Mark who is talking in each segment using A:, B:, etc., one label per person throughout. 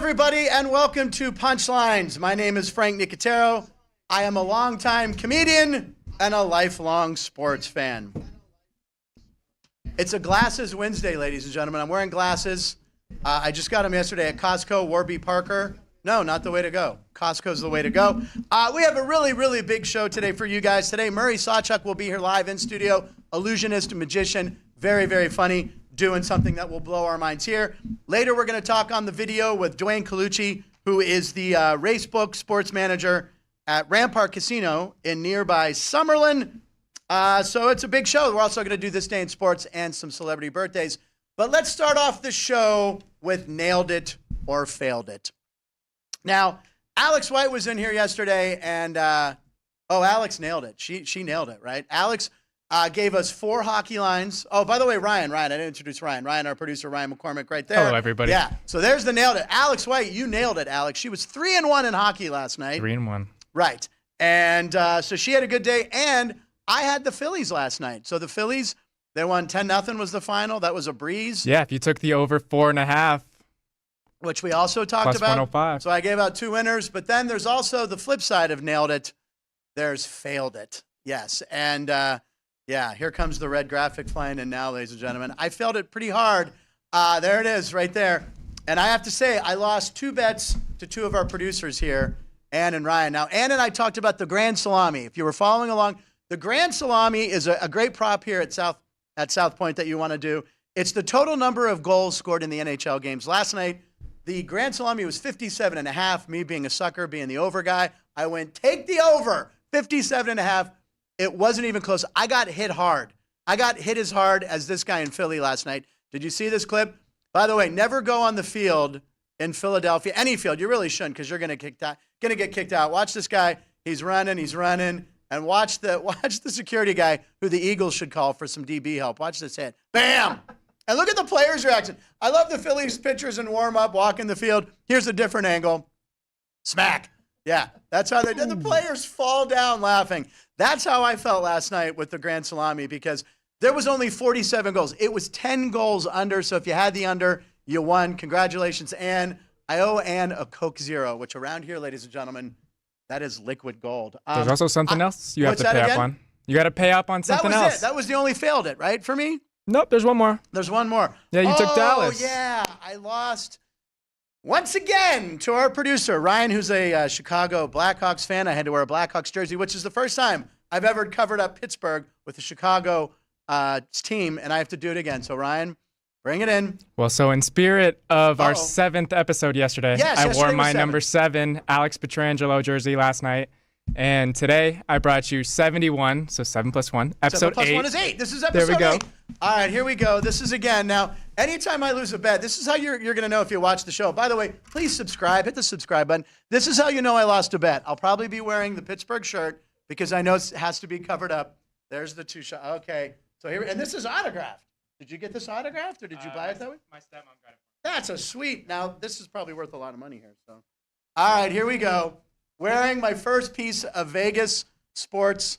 A: everybody, and welcome to Punchlines. My name is Frank Nicotero. I am a longtime comedian and a lifelong sports fan. It's a Glasses Wednesday, ladies and gentlemen. I'm wearing glasses. I just got them yesterday at Costco, Warby Parker. No, not the way to go. Costco's the way to go. We have a really big show today for you guys. Today, Murray SawChuck will be here live in studio. Illusionist, magician, very funny, doing something that will blow our minds here. Later, we're going to talk on the video with Duane Colucci, who is the racebook sports manager at Rampart Casino in nearby Summerlin. So it's a big show. We're also going to do This Day in Sports and some celebrity birthdays. But let's start off the show with Nailed It or Failed It. Now, Alex White was in here yesterday, and Alex nailed it. She nailed it, right? Alex gave us 4 hockey lines. Oh, by the way, Ryan, I didn't introduce Ryan. Ryan, our producer, Ryan McCormick, right there.
B: Hello, everybody.
A: Yeah, so there's the nailed it. Alex White, you nailed it, Alex. She was 3-1 in hockey last night.
B: 3-1.
A: Right, and so she had a good day, and I had the Phillies last night. So the Phillies, they won 10-0 was the final. That was a breeze.
B: Yeah, if you took the over 4.5.
A: Which we also talked
B: Plus
A: about.
B: 105.
A: So I gave out 2 winners, but then there's also the flip side of nailed it. There's failed it. Yes. And here comes the red graphic flying in now, ladies and gentlemen. I failed it pretty hard. There it is right there. And I have to say, I lost 2 bets to 2 of our producers here, Ann and Ryan. Now, Ann and I talked about the Grand Salami. If you were following along, the Grand Salami is a great prop here at South Point that you want to do. It's the total number of goals scored in the NHL games. Last night, the Grand Salami was 57.5. Me being a sucker, being the over guy, I went, take the over, 57.5. It wasn't even close. I got hit hard. I got hit as hard as this guy in Philly last night. Did you see this clip? By the way, never go on the field in Philadelphia, any field. You really shouldn't, because you're going to get kicked out. Watch this guy. He's running, and watch the security guy who the Eagles should call for some DB help. Watch this hit. Bam! And look at the players' reaction. I love the Phillies pitchers in warm-up, walking the field. Here's a different angle. Smack. Yeah, that's how they did. The players fall down laughing. That's how I felt last night with the Grand Salami, because there was only 47 goals. It was 10 goals under, so if you had the under, you won. Congratulations, Ann. I owe Ann a Coke Zero, which around here, ladies and gentlemen, that is liquid gold.
B: There's also something else you have to pay up on. You got to pay up on something else.
A: That was it. That was the only failed it, right, for me?
B: Nope, there's one more.
A: There's one more.
B: Yeah, you took Dallas.
A: Oh, yeah. I lost once again to our producer, Ryan, who's a Chicago Blackhawks fan. I had to wear a Blackhawks jersey, which is the first time I've ever covered up Pittsburgh with the Chicago team, and I have to do it again. So, Ryan, bring it in.
B: Well, so in spirit of our 7th episode yesterday, I wore my number 7 Alex Pietrangelo jersey last night. And today I brought you 71, so 7 plus 1. Episode 8. 7 plus 1 is
A: 8. This is episode 8.
B: There we go.
A: All right, here we go. This is again. Now, anytime I lose a bet, this is how you're going to know if you watch the show. By the way, please subscribe. Hit the subscribe button. This is how you know I lost a bet. I'll probably be wearing the Pittsburgh shirt because I know it has to be covered up. There's the 2 shot. Okay. So here, and this is autographed. Did you get this autographed, or did you buy it that way?
B: My stepmom got it.
A: That's a sweet. Now, this is probably worth a lot of money here. So, all right, here we go. Wearing my first piece of Vegas sports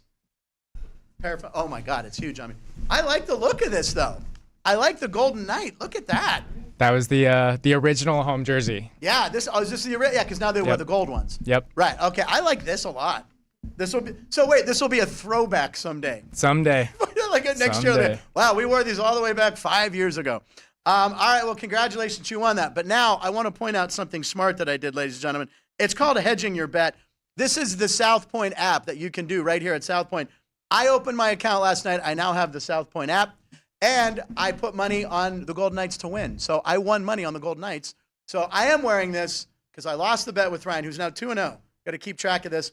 A: paraphernalia. Oh, my God, it's huge on me. I like the look of this, though. I like the Golden Knight. Look at that.
B: That was the original home jersey.
A: Yeah, is this the original? Yeah, because now they wear the gold ones.
B: Yep.
A: Right, okay. I like this a lot. This will be a throwback someday.
B: Someday.
A: Like next year. Wow, we wore these all the way back 5 years ago. All right, well, congratulations. You won that. But now I want to point out something smart that I did, ladies and gentlemen. It's called hedging your bet. This is the South Point app that you can do right here at South Point. I opened my account last night. I now have the South Point app, and I put money on the Golden Knights to win. So I won money on the Golden Knights. So I am wearing this because I lost the bet with Ryan, who's now 2-0. Got to keep track of this.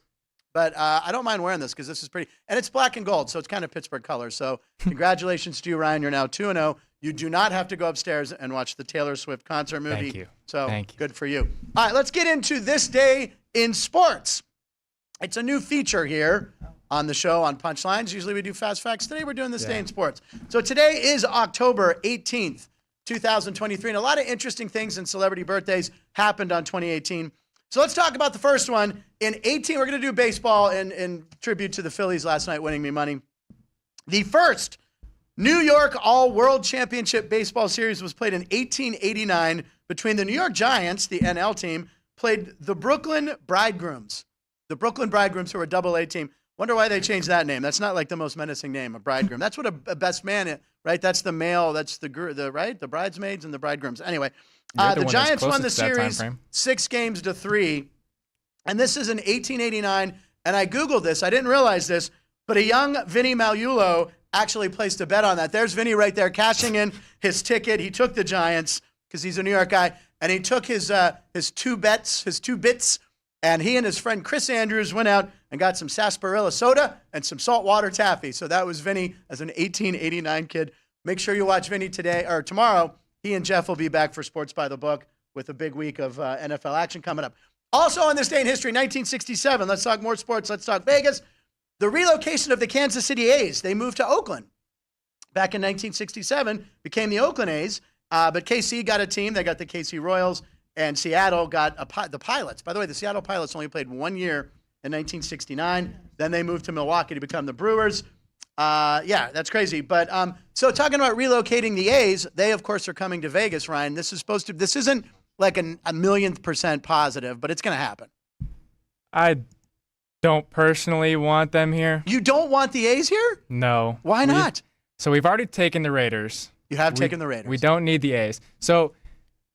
A: But I don't mind wearing this because this is pretty. And it's black and gold, so it's kind of Pittsburgh colors. So congratulations to you, Ryan. You're now 2-0. You do not have to go upstairs and watch the Taylor Swift concert movie.
B: Thank you.
A: So
B: Thank you.
A: Good for you. All right, let's get into This Day in Sports. It's a new feature here on the show on Punchlines. Usually we do Fast Facts. Today we're doing This Day in Sports. So today is October 18th, 2023. And a lot of interesting things and celebrity birthdays happened on 2018. So let's talk about the first one. In 18, we're going to do baseball in tribute to the Phillies last night winning me money. The first New York All-World Championship Baseball Series was played in 1889 between the New York Giants, the NL team, played the Brooklyn Bridegrooms. The Brooklyn Bridegrooms, who are a double-A team. Wonder why they changed that name. That's not like the most menacing name, a bridegroom. That's what a best man is, right? That's the male. That's the right? The bridesmaids and the bridegrooms. Anyway, the Giants won the series 6-3. And this is in 1889. And I Googled this. I didn't realize this, but a young Vinny Magliulo actually placed a bet on that. There's Vinny right there cashing in his ticket. He took the Giants because he's a New York guy, and he took his two bits, and he and his friend Chris Andrews went out and got some sarsaparilla soda and some saltwater taffy. So that was Vinny as an 1889 kid. Make sure you watch Vinny today or tomorrow. He and Jeff will be back for Sports by the Book with a big week of NFL action coming up. Also on this day in history, 1967. Let's talk more sports. Let's talk Vegas. The relocation of the Kansas City A's. They moved to Oakland back in 1967, became the Oakland A's. But KC got a team. They got the KC Royals, and Seattle got the Pilots. By the way, the Seattle Pilots only played 1 year in 1969. Then they moved to Milwaukee to become the Brewers. Yeah, that's crazy. But so talking about relocating the A's, they, of course, are coming to Vegas, Ryan. This isn't like a 1,000,000% positive, but it's going to happen.
B: I don't personally want them here.
A: You don't want the A's here?
B: No.
A: Why not?
B: So we've already taken the Raiders.
A: You have taken the Raiders.
B: We don't need the A's. So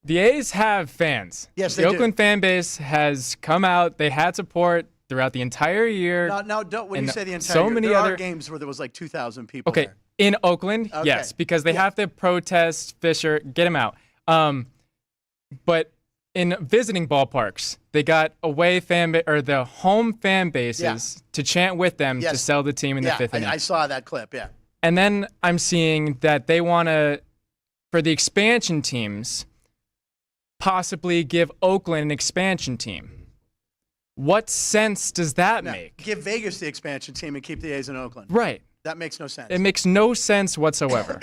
B: the A's have fans.
A: Yes, they do.
B: The Oakland fan base has come out. They had support throughout the entire year.
A: No, don't. When you say the entire year, there are games where there was like 2,000 people there.
B: In Oakland, yes, because they have to protest Fisher, get him out. But in visiting ballparks, they got the home fan bases to chant with them to sell the team in the fifth inning.
A: I saw that clip, yeah.
B: And then I'm seeing that they want to, for the expansion teams, possibly give Oakland an expansion team. What sense does that make?
A: Give Vegas the expansion team and keep the A's in Oakland.
B: Right.
A: That makes no sense.
B: It makes no sense whatsoever.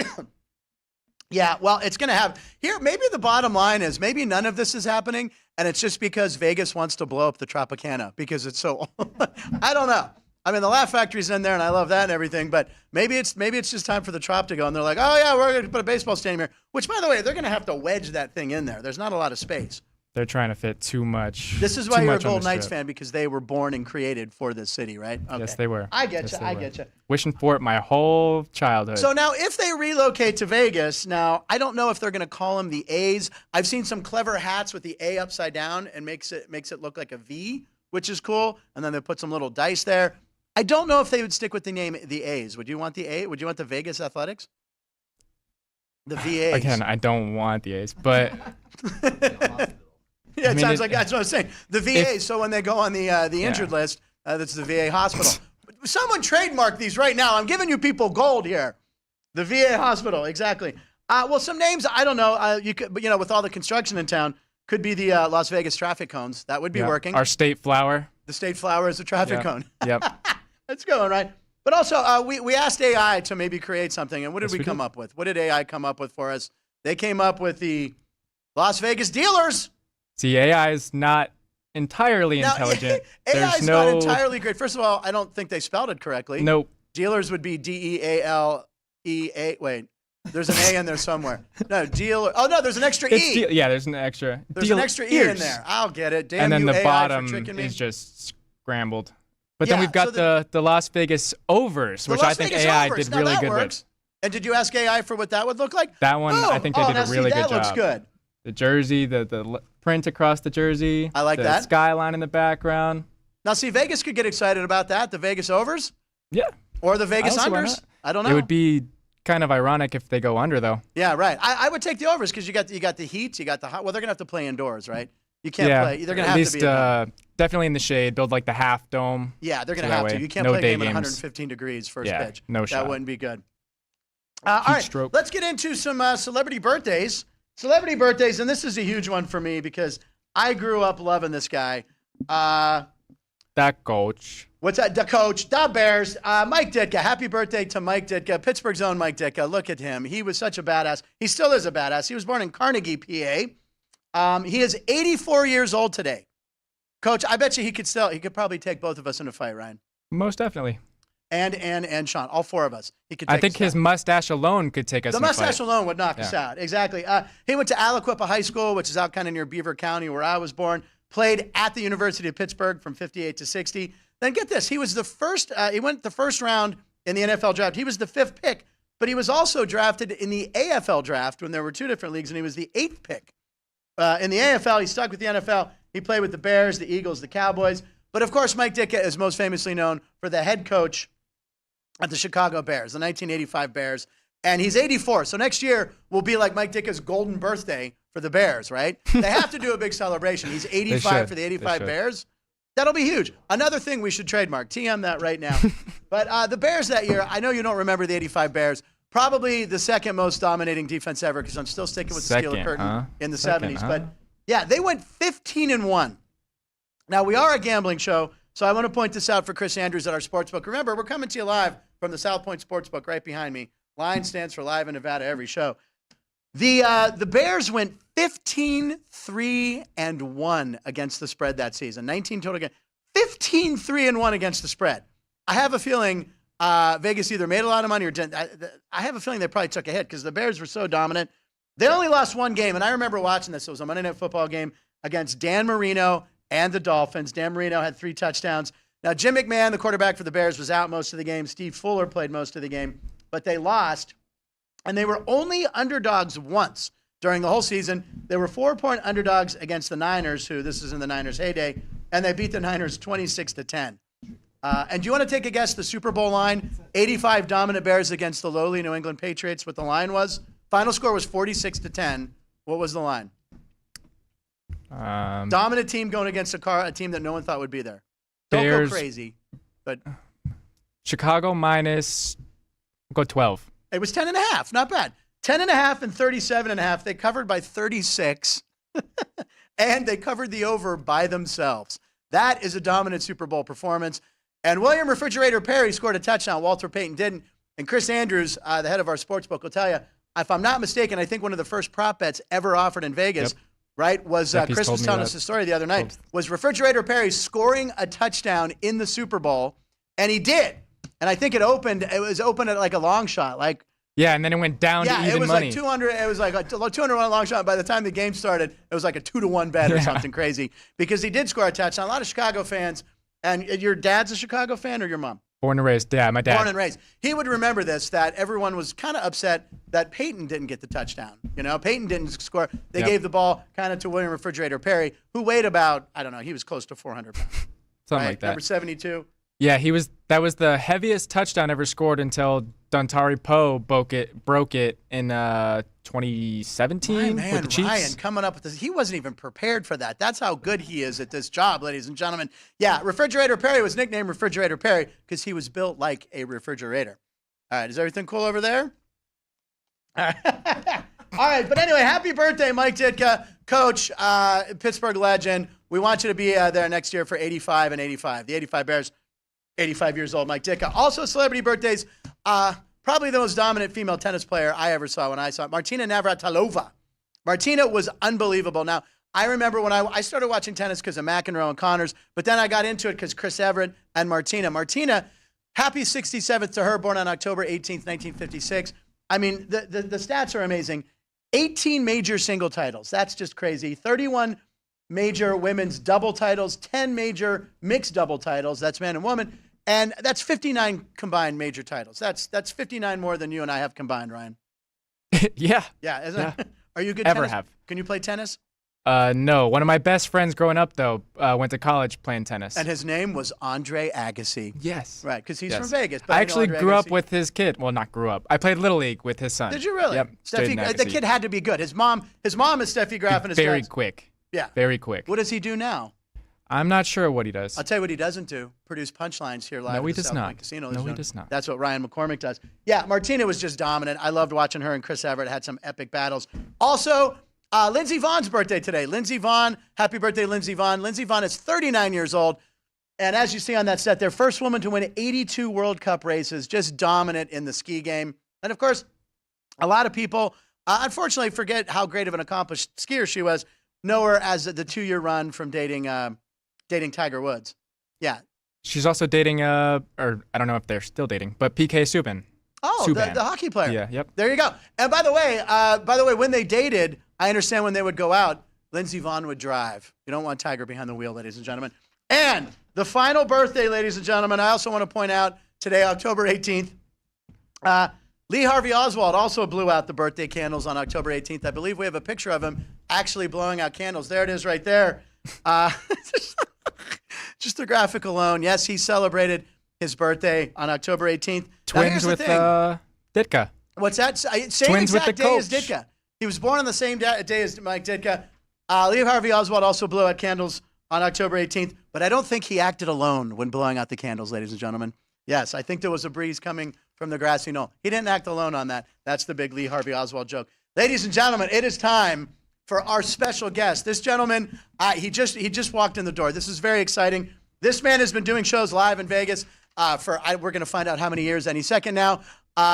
A: Yeah, well, it's going to have – here, maybe the bottom line is maybe none of this is happening, and it's just because Vegas wants to blow up the Tropicana because it's so – I don't know. I mean, the Laugh Factory's in there, and I love that and everything, but maybe it's just time for the Trop to go, and they're like, oh, yeah, we're going to put a baseball stadium here, which, by the way, they're going to have to wedge that thing in there. There's not a lot of space.
B: They're trying to fit too much.
A: This is why you're a Golden Knights fan, because they were born and created for this city, right? Okay.
B: Yes, they were.
A: I get you.
B: Wishing for it my whole childhood.
A: So now if they relocate to Vegas, now I don't know if they're going to call them the A's. I've seen some clever hats with the A upside down and makes it look like a V, which is cool. And then they put some little dice there. I don't know if they would stick with the name the A's. Would you want the A? Would you want the Vegas Athletics? The VAs.
B: Again, I don't want the A's, but
A: yeah, it sounds like that's what I'm saying. The VA, so when they go on the injured list, that's the VA hospital. Someone trademark these right now. I'm giving you people gold here. The VA hospital, exactly. Well, some names, I don't know. You could, but with all the construction in town, could be the Las Vegas traffic cones. That would be working.
B: Our state flower.
A: The state flower is a traffic cone.
B: Yep.
A: That's going, right? But also, we asked AI to maybe create something, and what did we come up with? What did AI come up with for us? They came up with the Las Vegas Dealers.
B: See, AI is not entirely intelligent.
A: AI is not entirely great. First of all, I don't think they spelled it correctly.
B: Nope.
A: Dealers would be Dealea. Wait, there's an A in there somewhere. No, dealer. Oh, no, there's an extra E.
B: There's an extra.
A: There's an extra E in there. I'll get it. Damn,
B: and then
A: you
B: the
A: AI
B: bottom
A: for tricking me.
B: is just scrambled. But then we've got the Las Vegas Overs, which I think AI did really good with.
A: And did you ask AI for what that would look like?
B: That one, I think they did a really good job.
A: That looks good.
B: The jersey, the print across the jersey.
A: I like that.
B: The skyline in the background.
A: Now, see, Vegas could get excited about that. The Vegas Overs?
B: Yeah.
A: Or the Vegas Unders? I don't know.
B: It would be kind of ironic if they go under, though.
A: Yeah, right. I would take the Overs because you got the Heat, you got the hot. Well, they're going to have to play indoors, right? You can't play. They're going to have to be
B: at least definitely in the shade, build like the half dome.
A: Yeah, they're going to have to. You can't play a game at 115 degrees first pitch.
B: No shot.
A: That wouldn't be good. All right, let's get into some celebrity birthdays. Celebrity birthdays, and this is a huge one for me because I grew up loving this guy.
B: That coach.
A: What's that? The coach, the Bears. Mike Ditka. Happy birthday to Mike Ditka. Pittsburgh's own Mike Ditka. Look at him. He was such a badass. He still is a badass. He was born in Carnegie, PA. He is 84 years old today. Coach, I bet you he could probably take both of us in a fight, Ryan.
B: Most definitely.
A: and Sean, all four of us. He could.
B: I think his mustache alone could take us.
A: The mustache alone would knock us out. Exactly. He went to Aliquippa High School, which is out kind of near Beaver County, where I was born. Played at the University of Pittsburgh from 58 to 60. Then get this, he was the first. He went the first round in the NFL draft. He was the 5th pick, but he was also drafted in the AFL draft when there were 2 different leagues, and he was the 8th pick. In the AFL, he stuck with the NFL. He played with the Bears, the Eagles, the Cowboys. But of course, Mike Ditka is most famously known for the head coach at the Chicago Bears, the 1985 Bears. And he's 84. So next year will be like Mike Ditka's golden birthday for the Bears, right? They have to do a big celebration. He's 85 for the 85 Bears. That'll be huge. Another thing we should trademark. TM that right now. But the Bears that year, I know you don't remember the 85 Bears. Probably the second most dominating defense ever, because I'm still sticking with the Steel Curtain in the 70s. But yeah, they went 15-1. Now, we are a gambling show, so I want to point this out for Chris Andrews at our sportsbook. Remember, we're coming to you live from the South Point Sportsbook right behind me. Line stands for live in Nevada every show. The Bears went 15-3-1 against the spread that season. 19 total games. 15-3-1 against the spread. I have a feeling Vegas either made a lot of money or didn't. I have a feeling they probably took a hit because the Bears were so dominant. They only lost one game, and I remember watching this. It was a Monday Night Football game against Dan Marino and the Dolphins. Dan Marino had 3 touchdowns. Now, Jim McMahon, the quarterback for the Bears, was out most of the game. Steve Fuller played most of the game, but they lost, and they were only underdogs once during the whole season. They were 4-point underdogs against the Niners, who this is in the Niners' heyday, and they beat the Niners 26-10. And do you want to take a guess the Super Bowl line? 85 dominant Bears against the lowly New England Patriots. What the line was? Final score was 46-10. What was the line? Dominant team going against a team that no one thought would be there. Don't
B: Bears,
A: go crazy, but
B: Chicago minus. Go 12.
A: It was 10.5. Not bad. 10.5 and 37.5. They covered by 36, and they covered the over by themselves. That is a dominant Super Bowl performance. And William Refrigerator Perry scored a touchdown. Walter Payton didn't. And Chris Andrews, the head of our sportsbook, will tell you, if I'm not mistaken, I think one of the first prop bets ever offered in Vegas, right, was Chris was telling us the story the other night, was Refrigerator Perry scoring a touchdown in the Super Bowl, and he did. And I think it was open at like a long shot.
B: Yeah, and then it went down to even money. Yeah, it was
A: like 200. It was like a 200-1 long shot. By the time the game started, it was like a 2-1 bet or something crazy, because he did score a touchdown. A lot of Chicago fans, and your dad's a Chicago fan or your mom?
B: Born and raised. Yeah, my dad.
A: Born and raised. He would remember this, that everyone was kind of upset that Peyton didn't get the touchdown. Peyton didn't score. They gave the ball kind of to William Refrigerator Perry, who weighed about, I don't know, he was close to 400 pounds.
B: Something like that.
A: Number 72.
B: Yeah, that was the heaviest touchdown ever scored until Dontari Poe broke it in 2017 with the Chiefs.
A: Ryan coming up with this. He wasn't even prepared for that. That's how good he is at this job, ladies and gentlemen. Yeah, Refrigerator Perry was nicknamed Refrigerator Perry because he was built like a refrigerator. All right, is everything cool over there? All right, but anyway, happy birthday, Mike Ditka, coach, Pittsburgh legend. We want you to be there next year for 85 and 85. The 85 Bears, 85 years old, Mike Ditka. Also, celebrity birthdays. Probably the most dominant female tennis player I ever saw when I saw it, Martina Navratilova. Martina was unbelievable. Now, I remember when I started watching tennis because of McEnroe and Connors, but then I got into it because Chris Everett and Martina. Martina, happy 67th to her, born on October 18th, 1956. I mean, the stats are amazing. 18 major single titles. That's just crazy. 31 major women's double titles, 10 major mixed double titles. That's man and woman. And that's 59 combined major titles. That's 59 more than you and I have combined, Ryan.
B: Yeah.
A: Yeah, isn't it? Are you a good
B: Ever
A: tennis?
B: have.
A: Can you play tennis?
B: No. One of my best friends growing up, though, went to college playing tennis.
A: And his name was Andre Agassi.
B: Yes.
A: Right, because he's from Vegas.
B: But I actually grew up with his kid. Well, not grew up. I played Little League with his son.
A: Did you really?
B: Yep.
A: The kid had to be good. His mom is Steffi Graf, and his
B: very
A: dad's
B: quick.
A: Yeah.
B: Very quick.
A: What does he do now?
B: I'm not sure what he does.
A: I'll tell you what he doesn't do. Produce punchlines here live
B: no, he
A: at the
B: does
A: South
B: not.
A: Point Casino.
B: No, he does not.
A: That's what Ryan McCormick does. Yeah, Martina was just dominant. I loved watching her and Chris Everett had some epic battles. Also, Lindsey Vohn's birthday today. Lindsey Vonn, happy birthday, Lindsey Vonn. Lindsey Vonn is 39 years old. And as you see on that set, they're first woman to win 82 World Cup races, just dominant in the ski game. And of course, a lot of people, unfortunately, forget how great of an accomplished skier she was. Know her as the 2-year run from dating Tiger Woods. Yeah.
B: She's also dating, or I don't know if they're still dating, but PK Subban.
A: Oh, the hockey player.
B: Yeah, yep.
A: There you go. And by the way, when they dated, I understand when they would go out, Lindsey Vonn would drive. You don't want Tiger behind the wheel, ladies and gentlemen. And the final birthday, ladies and gentlemen, I also want to point out today, October 18th, Lee Harvey Oswald also blew out the birthday candles on October 18th. I believe we have a picture of him actually blowing out candles. There it is right there. Just the graphic alone. Yes, he celebrated his birthday on October 18th.
B: Twins with Ditka.
A: What's that? Same
B: Twins
A: exact
B: with the
A: day
B: coach.
A: as Ditka. He was born on the same day as Mike Ditka. Lee Harvey Oswald also blew out candles on October 18th, but I don't think he acted alone when blowing out the candles, ladies and gentlemen. Yes, I think there was a breeze coming from the grassy knoll. He didn't act alone on that. That's the big Lee Harvey Oswald joke. Ladies and gentlemen, it is time for our special guest. This gentleman, he just walked in the door. This is very exciting. This man has been doing shows live in Vegas we're going to find out how many years any second now.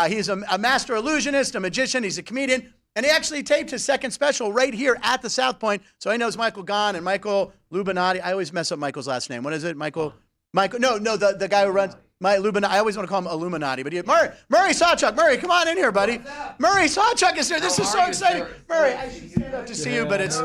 A: He's a master illusionist, a magician. He's a comedian. And he actually taped his second special right here at the South Point. So he knows Michael Gahn and Michael Lubinati. I always mess up Michael's last name. What is it? Michael, no, the guy who runs my Illuminati. I always want to call him Illuminati. But Murray SawChuck. Murray, come on in here, buddy. Murray SawChuck is here. This is so exciting. Murray, I should stand up to see you, but it's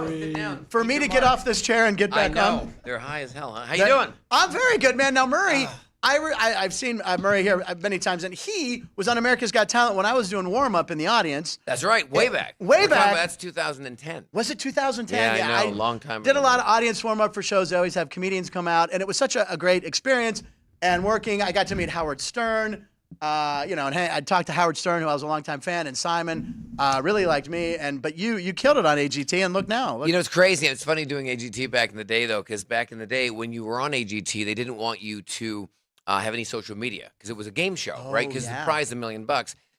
A: for me to get off this chair and get back on.
C: They're high as hell. Huh? How you doing?
A: I'm very good, man. Now, Murray, I've seen Murray here many times, and he was on America's Got Talent when I was doing warm-up in the audience.
C: That's right, way back.
A: Way back.
C: That's 2010.
A: Was it 2010?
C: Yeah, I know, a long time ago.
A: Did a lot of audience warm-up for shows. I always have comedians come out, and it was such a great experience. And working, I got to meet Howard Stern, and I talked to Howard Stern, who I was a longtime fan, and Simon really liked me. But you killed it on AGT, and look now.
C: It's crazy. It's funny doing AGT back in the day, though, because back in the day when you were on AGT, they didn't want you to have any social media because it was a game show, right? Because the prize $1 million.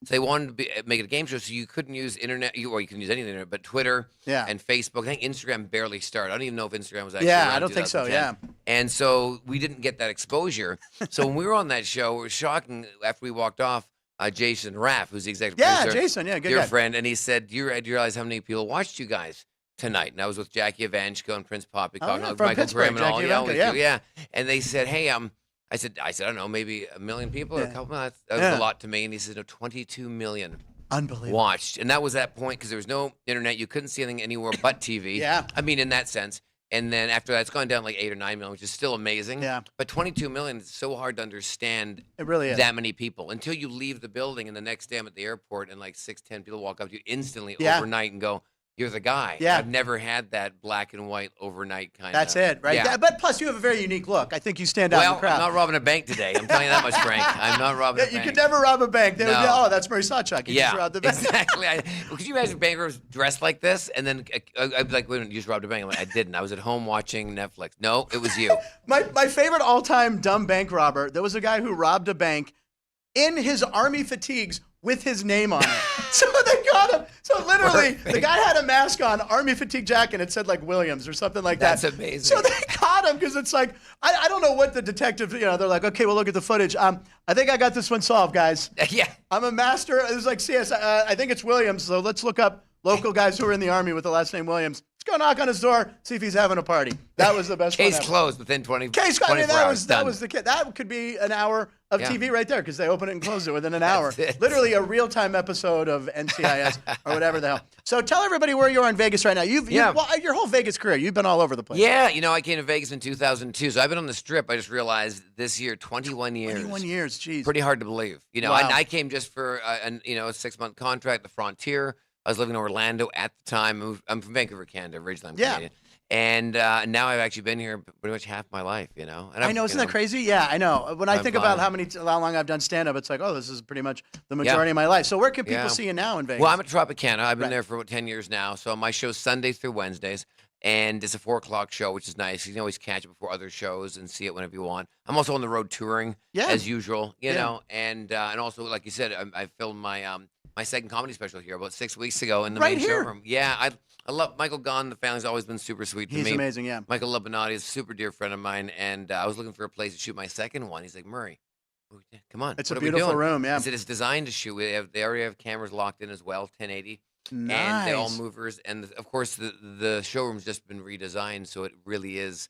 C: So they wanted to make it a game show, so you couldn't use internet, or you couldn't use any of the internet, but Twitter and Facebook. I think Instagram barely started. I don't even know if Instagram was actually around
A: I don't think so,
C: And so we didn't get that exposure. So when we were on that show, it was shocking. After we walked off, Jason Raff, who's the executive producer,
A: Jason, good
C: dear
A: guy.
C: friend, and he said, do you realize how many people watched you guys tonight? And I was with Jackie Evanchiko and Prince Poppycock, Michael Grimm, and all. And they said, hey, I said, I don't know, maybe 1 million people or a couple. That was a lot to me. And he said, no, 22 million watched. And that was that point because there was no internet. You couldn't see anything anywhere but TV. I mean, in that sense. And then after that, it's gone down like 8 or 9 million, which is still amazing. But 22 million is so hard to understand.
A: It really is.
C: That many people until you leave the building and the next day I'm at the airport and like 6, 10 people walk up to you instantly overnight and go, you're the guy. I've never had that black and white overnight kind of.
A: That's it, right? Yeah. But plus, you have a very unique look. I think you stand out in the crowd.
C: I'm not robbing a bank today. I'm telling you that much, Frank. I'm not robbing a bank.
A: You could never rob a bank. They would be, that's Murray SawChuck. He just robbed the bank.
C: Exactly. Could you imagine bankers dressed like this? And then I'd be like, wait a minute, you just robbed a bank. I'm like, I didn't. I was at home watching Netflix. No, it was you.
A: My favorite all-time dumb bank robber, there was a guy who robbed a bank in his army fatigues with his name on it. So they got him. So literally, the guy had a mask on, army fatigue jacket, and it said like Williams or something like that.
C: That's amazing.
A: So they caught him because it's like, I don't know what the detective, they're like, okay, well, look at the footage. I think I got this one solved, guys. I'm a master. It was like CS. I think it's Williams. So let's look up local guys who are in the army with the last name Williams. Let's go knock on his door, see if he's having a party. That was the best one ever.
C: Case closed within 20
A: Case
C: closed.
A: That was the kid. That could be an hour of TV right there because they open it and close it within an hour. Literally a real-time episode of NCIS or whatever the hell. So tell everybody where you are in Vegas right now. Well, your whole Vegas career, you've been all over the place.
C: Yeah, I came to Vegas in 2002, so I've been on the Strip. I just realized this year, 21 years.
A: 21 years, geez.
C: Pretty hard to believe. I came just for a 6-month contract, the Frontier. I was living in Orlando at the time. I'm from Vancouver, Canada. Originally, I'm Canadian. And now I've actually been here pretty much half my life, And
A: I know, isn't that crazy? Yeah, I know. When I think about how long I've done stand-up, it's like, this is pretty much the majority of my life. So where can people see you now in Vegas?
C: Well, I'm at Tropicana. I've been there for 10 years now. So my show's Sundays through Wednesdays. And it's a 4 o'clock show, which is nice. You can always catch it before other shows and see it whenever you want. I'm also on the road touring, as usual, know. And also, like you said, I filmed my second comedy special here about 6 weeks ago in the main showroom. Yeah, I love Michael Gahn. The family's always been super sweet to me.
A: He's amazing, yeah.
C: Michael Lubinati is a super dear friend of mine, and I was looking for a place to shoot my second one. He's like, Murray, come on.
A: It's a beautiful room, yeah.
C: I said, it's designed to shoot. They already have cameras locked in as well, 1080.
A: Nice.
C: And they're all movers. And, of course, the showroom's just been redesigned, so it really is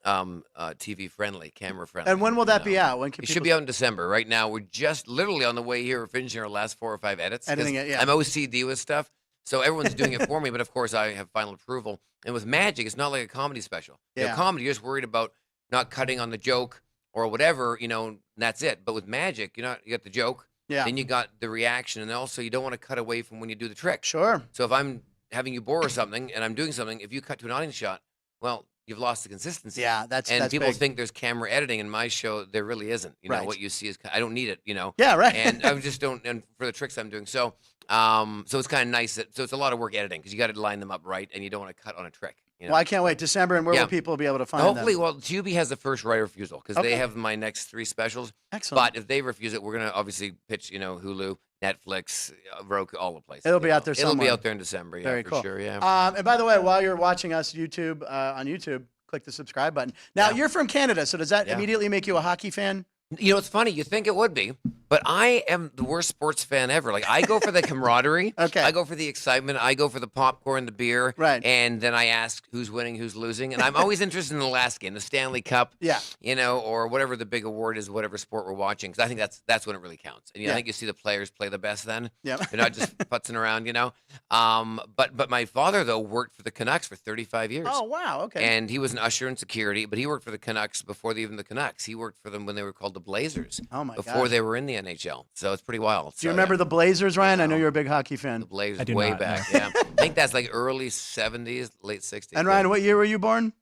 C: TV friendly, camera friendly.
A: And when will that be out? When can
C: it should be out in December. Right now, we're just literally on the way here. We're finishing our last 4 or 5 edits.
A: Editing it, yeah.
C: I'm OCD with stuff, so everyone's doing it for me. But of course, I have final approval. And with Magic, it's not like a comedy special. You know, comedy, you're just worried about not cutting on the joke or whatever. You know, and that's it. But with Magic, you got the joke. Yeah. Then you got the reaction, and also you don't want to cut away from when you do the trick.
A: Sure.
C: So if I'm having you borrow something and I'm doing something, if you cut to an audience shot, well, you've lost the consistency.
A: Yeah, that's
C: people
A: big.
C: think there's camera editing in my show. There really isn't. You know, what you see is I don't need it. You know.
A: Yeah, right.
C: And I just don't. And for the tricks I'm doing, so it's kind of nice. So it's a lot of work editing because you got to line them up right, and you don't want to cut on a trick. You know?
A: Well, I can't wait. December, and where will people be able to find
C: Hopefully,
A: them?
C: well, Tubi has the first right of refusal because they have my next 3 specials.
A: Excellent.
C: But if they refuse it, we're gonna obviously pitch. Hulu, Netflix, Roku, all the places.
A: It'll be out there somewhere.
C: It'll be out there in December. Yeah,
A: Very cool.
C: Sure. Yeah.
A: And by the way, while you're watching us on YouTube, click the subscribe button. Now, you're from Canada, so does that immediately make you a hockey fan?
C: You know, it's funny. You think it would be, but I am the worst sports fan ever. Like, I go for the camaraderie.
A: Okay.
C: I go for the excitement. I go for the popcorn, the beer.
A: Right.
C: And then I ask who's winning, who's losing. And I'm always interested in the last game, the Stanley Cup.
A: Yeah.
C: You know, or whatever the big award is, whatever sport we're watching. Because I think that's when it really counts. And I think you see the players play the best then.
A: Yeah.
C: They're not just putzing around, you know. But my father, though, worked for the Canucks for 35 years.
A: Oh, wow. Okay.
C: And he was an usher in security, but he worked for the Canucks before even the Canucks. He worked for them when they were called the Blazers.
A: Oh, my
C: before they were in the NHL. So it's pretty wild.
A: Do you remember the Blazers, Ryan? I know you're a big hockey fan.
C: The Blazers way back. Yeah. I think that's like early 70s, late 60s.
A: And Ryan, what year were you born?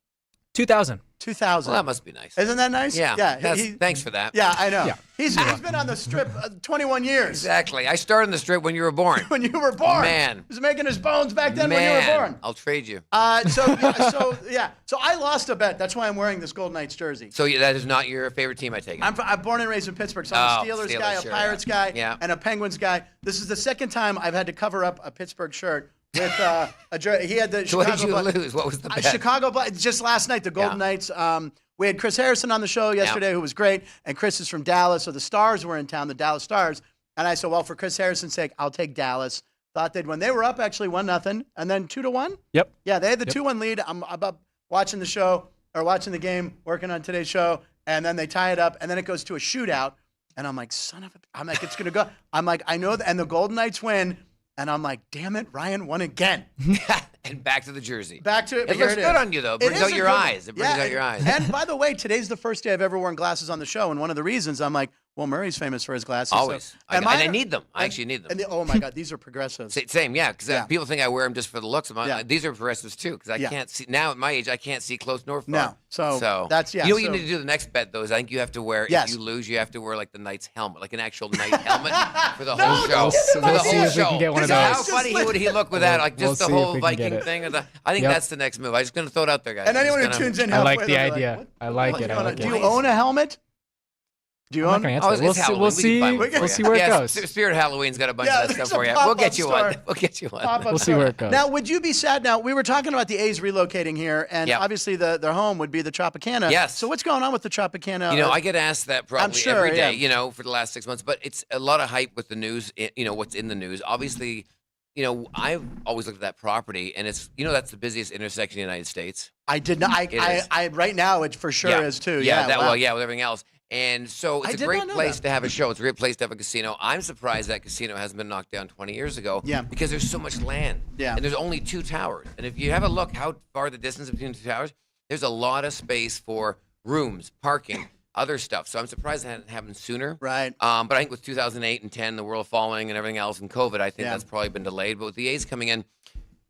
B: 2000.
A: 2000.
C: Well, that must be nice.
A: Isn't that nice?
C: Yeah.
A: Yeah.
C: Thanks for that.
A: Yeah, I know.
B: Yeah.
A: He's been on the strip 21 years.
C: Exactly. I started in the strip when you were born.
A: When you were born.
C: Man.
A: He was making his bones back then when you were born.
C: I'll trade you.
A: So I lost a bet. That's why I'm wearing this Golden Knights jersey.
C: So that is not your favorite team, I take it.
A: I'm born and raised in Pittsburgh, so I'm a Steelers guy, a Pirates guy, and a Penguins guy. This is the second time I've had to cover up a Pittsburgh shirt with a jersey. He had the Chicago.
C: So what did you lose? What was the bet?
A: Chicago. Just last night, the Golden Knights. We had Chris Harrison on the show yesterday, who was great, and Chris is from Dallas, so the Stars were in town, the Dallas Stars. And I said, well, for Chris Harrison's sake, I'll take Dallas. Thought they'd win. They were up actually 1-0, and then 2-1.
B: Yep.
A: Yeah, they had the 2-1 lead. I'm up watching the show or watching the game, working on today's show, and then they tie it up, and then it goes to a shootout, and I'm like, it's gonna go. I'm like, I know that, and the Golden Knights win. And I'm like, damn it, Ryan won again.
C: And back to the jersey.
A: Back to it.
C: It looks good on you, though. It brings out your eyes. It brings out your eyes.
A: And by the way, today's the first day I've ever worn glasses on the show. And one of the reasons I'm like, well, Murray's famous for his glasses.
C: Always.
A: So,
C: I need them. I actually need them.
A: And oh, my God, these are progressives.
C: Same, yeah. Because people think I wear them just for the looks. These are progressives, too. Because I can't see. Now, at my age, I can't see close nor far.
A: No. So that's,
C: You know what you need to do the next bet, though, is I think you have to wear, if you lose, you have to wear, like, the Knight's helmet. Like an actual Knight helmet for the whole show. For the whole show.
B: Get one of those.
C: How funny would he look with that? Like, just the whole Viking thing. I think that's the next move. I'm just going to throw it out there, guys.
A: And anyone who tunes in,
B: I like the idea. I like it.
A: Do you own a helmet? Do you own?
B: We'll see where it goes.
C: Spirit Halloween's got a bunch of that stuff for you. We'll get you one. We'll get you one.
B: We'll see where it goes.
A: Now, would you be sad? Now, we were talking about the A's relocating here, and obviously their home would be the Tropicana.
C: Yes.
A: So what's going on with the Tropicana?
C: You know, I get asked that probably every day, you know, for the last 6 months. But it's a lot of hype with the news, you know, what's in the news. Obviously, you know, I've always looked at that property, and it's, you know, that's the busiest intersection in the United States.
A: I did not. I right now it for sure is too.
C: Yeah. Well, with everything else. And so it's a great place to have a show. It's a great place to have a casino. I'm surprised that casino hasn't been knocked down 20 years ago.
A: Yeah.
C: Because there's so much land. Yeah. And there's only 2 towers. And if you have a look how far the distance between the 2 towers, there's a lot of space for rooms, parking, other stuff. So I'm surprised it hadn't happened sooner.
A: Right.
C: But I think with 2008 and 10, the world falling and everything else, and COVID, I think that's probably been delayed. But with the A's coming in,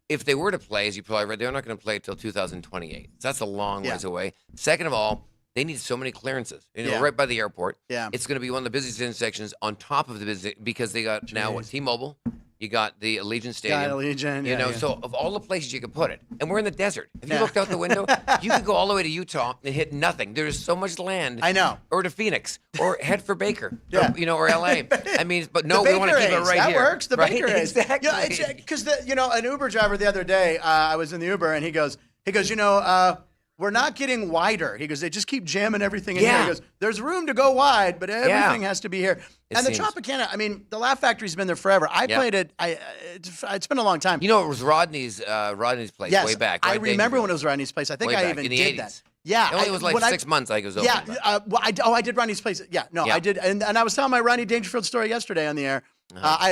C: if they were to play, as you probably read, they're not going to play until 2028. So that's a long ways away. Second of all, they need so many clearances, you know, right by the airport. Yeah. It's going to be one of the busiest intersections on top of the busy, because they got now T-Mobile, you got the Allegiant Stadium.
A: Allegiant,
C: you know, so of all the places you could put it, and we're in the desert. If you looked out the window, you could go all the way to Utah and hit nothing. There's so much land.
A: I know.
C: Or to Phoenix, or head for Baker, or, you know, or LA. I mean, but no, we want to keep it right
A: here.
C: That
A: works. The Baker A's.
C: Exactly.
A: Yeah, because you know, an Uber driver the other day, I was in the Uber, and he goes, you know, we're not getting wider. He goes, they just keep jamming everything in here. He goes, there's room to go wide, but everything has to be here. And the Tropicana, I mean, the Laugh Factory's been there forever. I played it. It's been a long time.
C: You know, it was Rodney's place way back. Right?
A: I remember when it was Rodney's place. I think I even did that. Yeah.
C: It only was like 6 months, I think it was open.
A: Yeah. I did Rodney's place. Yeah. No, I did. And I was telling my Rodney Dangerfield story yesterday on the air.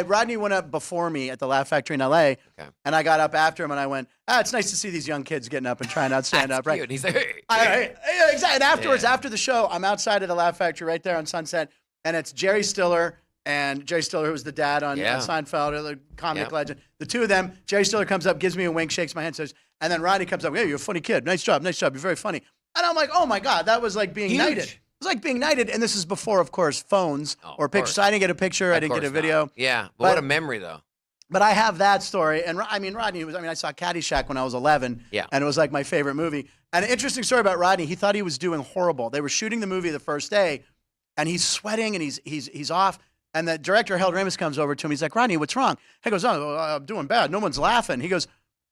A: Rodney went up before me at the Laugh Factory in L.A., and I got up after him, and I went, it's nice to see these young kids getting up and trying to stand up. Right.
C: And he's like, hey.
A: Exactly. And afterwards, after the show, I'm outside of the Laugh Factory right there on Sunset, and it's Jerry Stiller, who was the dad on Seinfeld, the comic legend. The two of them, Jerry Stiller comes up, gives me a wink, shakes my hand, says, and then Rodney comes up, hey, you're a funny kid. Nice job. You're very funny. And I'm like, oh, my God, that was like being knighted. It was like being knighted, and this is before, of course, phones or pictures. So I didn't get a picture. I didn't get a video.
C: Not. Yeah, but what a memory, though.
A: But I have that story. And, Rodney I saw Caddyshack when I was 11, and it was like my favorite movie. And an interesting story about Rodney, he thought he was doing horrible. They were shooting the movie the first day, and he's sweating, and he's off. And the director, Harold Ramis, comes over to him. He's like, Rodney, what's wrong? He goes, I'm doing bad. No one's laughing. He goes,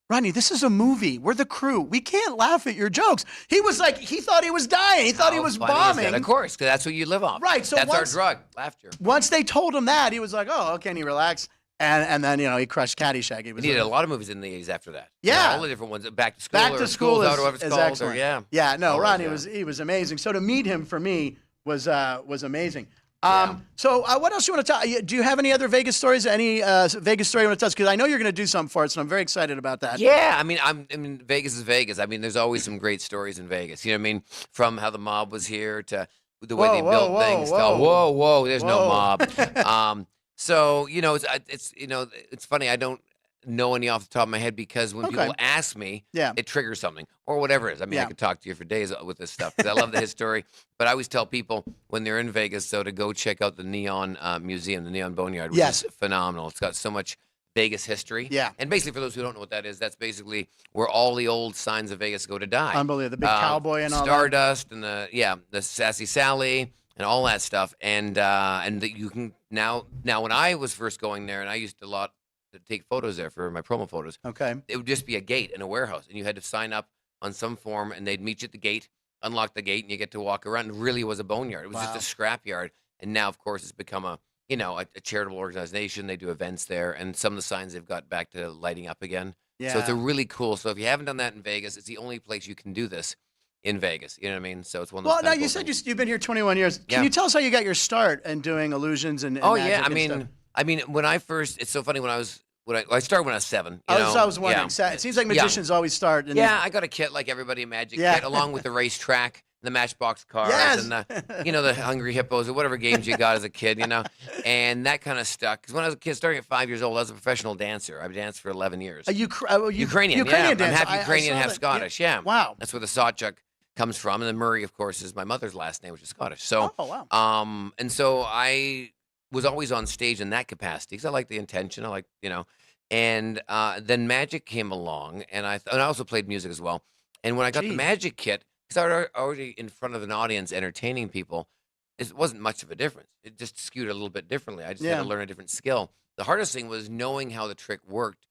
A: Rodney, this is a movie. We're the crew. We can't laugh at your jokes. He was like, he thought he was dying. He thought he was bombing.
C: Of course, because that's what you live off.
A: Right. So
C: that's our drug, laughter.
A: Once they told him that, he was like, oh, okay, and he relaxed. And then, he crushed Caddyshack. He
C: needed a lot of movies in the 80s after that.
A: Yeah.
C: All the different ones. Back to
A: is
C: School.
A: excellent. Yeah, no, Rodney
C: he
A: was amazing. So to meet him, for me, was amazing. So what else you want to tell? Do you have any other Vegas stories? Any Vegas story you want to tell us? Because I know you're going to do something for us, and I'm very excited about that.
C: Yeah, Vegas is Vegas. There's always some great stories in Vegas. You know what I mean? From how the mob was here to the way they built things. Whoa, there's no mob. So it's funny. I don't know any off the top of my head because when people ask me, it triggers something or whatever it is. I could talk to you for days with this stuff because I love the history. But I always tell people when they're in Vegas, to go check out the Neon Museum, the Neon Boneyard, which is phenomenal. It's got so much Vegas history.
A: Yeah.
C: And basically, for those who don't know what that is, that's basically where all the old signs of Vegas go to die.
A: Unbelievable. The big cowboy and all
C: Stardust and the Sassy Sally and all that stuff. And you can now when I was first going there, and I used to take photos there for my promo photos.
A: Okay.
C: It would just be a gate in a warehouse, and you had to sign up on some form, and they'd meet you at the gate, unlock the gate, and you get to walk around. It really was a boneyard. It was just a scrap yard. And now, of course, it's become a charitable organization. They do events there, and some of the signs they've got back to lighting up again.
A: Yeah.
C: So it's a really cool. So if you haven't done that in Vegas, it's the only place you can do this in Vegas. You know what I mean? So it's one of those.
A: Well, now you said you've been here 21 years. Can you tell us how you got your start in doing illusions and magic and stuff?
C: When I first, it's so funny when I started when I was 7.
A: I was wondering. Yeah. It seems like magicians always start.
C: I got a kit like everybody, a magic kit, along with the racetrack, the Matchbox cars, and the Hungry Hippos or whatever games you got as a kid, and that kind of stuck. Because when I was a kid, starting at 5 years old, I was a professional dancer. I danced for 11 years.
A: Ukrainian
C: dancer.
A: I'm
C: half Ukrainian, half Scottish. Yeah.
A: Wow.
C: That's where the SawChuck comes from, and then Murray, of course, is my mother's last name, which is Scottish. So, and so I was always on stage in that capacity because I like the intention. I like, and then magic came along, and I also played music as well. And when I got the magic kit, because I was already in front of an audience entertaining people, it wasn't much of a difference. It just skewed a little bit differently. I just had to learn a different skill. The hardest thing was knowing how the trick worked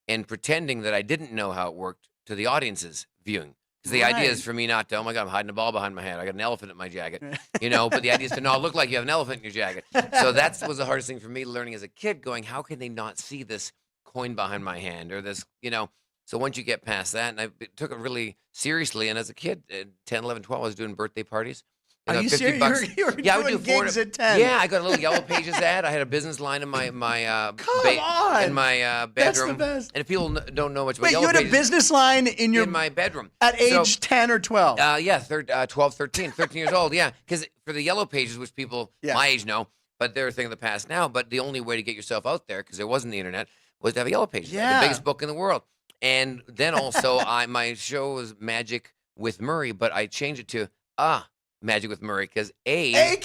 C: and pretending that I didn't know how it worked to the audience's viewing. Because the idea is for me not to, oh my God, I'm hiding a ball behind my head. I got an elephant in my jacket, But the idea is to not look like you have an elephant in your jacket. So that was the hardest thing for me learning as a kid, going, how can they not see this coin behind my hand or this, So once you get past that, and I took it really seriously. And as a kid, at 10, 11, 12, I was doing birthday parties.
A: Are you serious? You were doing gigs at 10.
C: Yeah, I got a little Yellow Pages ad. I had a business line in my
A: on!
C: In my bedroom.
A: That's the best.
C: And if people don't know much about
A: you
C: Yellow
A: had
C: Pages,
A: a business line in
C: my bedroom
A: at age 10 or 12.
C: 12, 13 years old. Yeah, because for the Yellow Pages, which people my age know, but they're a thing of the past now. But the only way to get yourself out there, because there wasn't the internet, was to have a Yellow Pages. The biggest book in the world. And then also, my show was Magic with Murray, but I changed it to Magic with Murray because A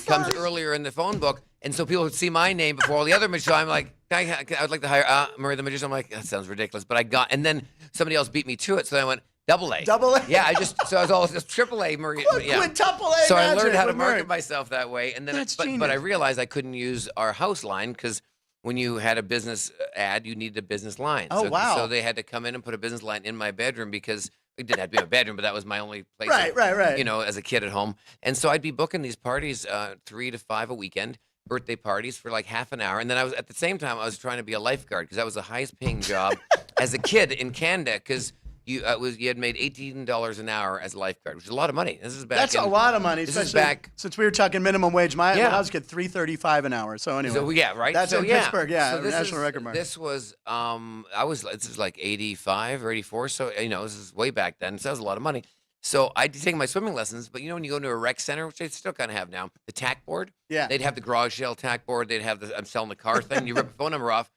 C: comes earlier in the phone book, and so people would see my name before all the other magicians. I'm like, I would like to hire Murray the Magician. I'm like, that sounds ridiculous, but and then somebody else beat me to it, so I went double A.
A: Double A?
C: Yeah, so I was all just triple A Murray.
A: Quintuple A.
C: So I learned how to market myself that way, and then
A: genius.
C: But I realized I couldn't use our house line because when you had a business ad, you needed a business line. So they had to come in and put a business line in my bedroom because it didn't have to be my bedroom, but that was my only place.
A: Right.
C: As a kid at home. And so I'd be booking these parties 3 to 5 a weekend, birthday parties for like half an hour. And then at the same time, I was trying to be a lifeguard because that was the highest paying job as a kid in Canada because you had made $18 an hour as a lifeguard, which is a lot of money. This is back.
A: That's a lot of money.
C: This is back
A: since we were talking minimum wage. When I was getting $3.35 an hour. So anyway,
C: right.
A: That's in Pittsburgh. Yeah,
C: so
A: national record mark.
C: This was this is like 85 or 84. So this is way back then. So that was a lot of money. So I'd take my swimming lessons, but when you go to a rec center, which they still kind of have now, the tack board.
A: Yeah.
C: They'd have the garage sale tack board. They'd have the I'm selling the car thing. You rip a phone number off.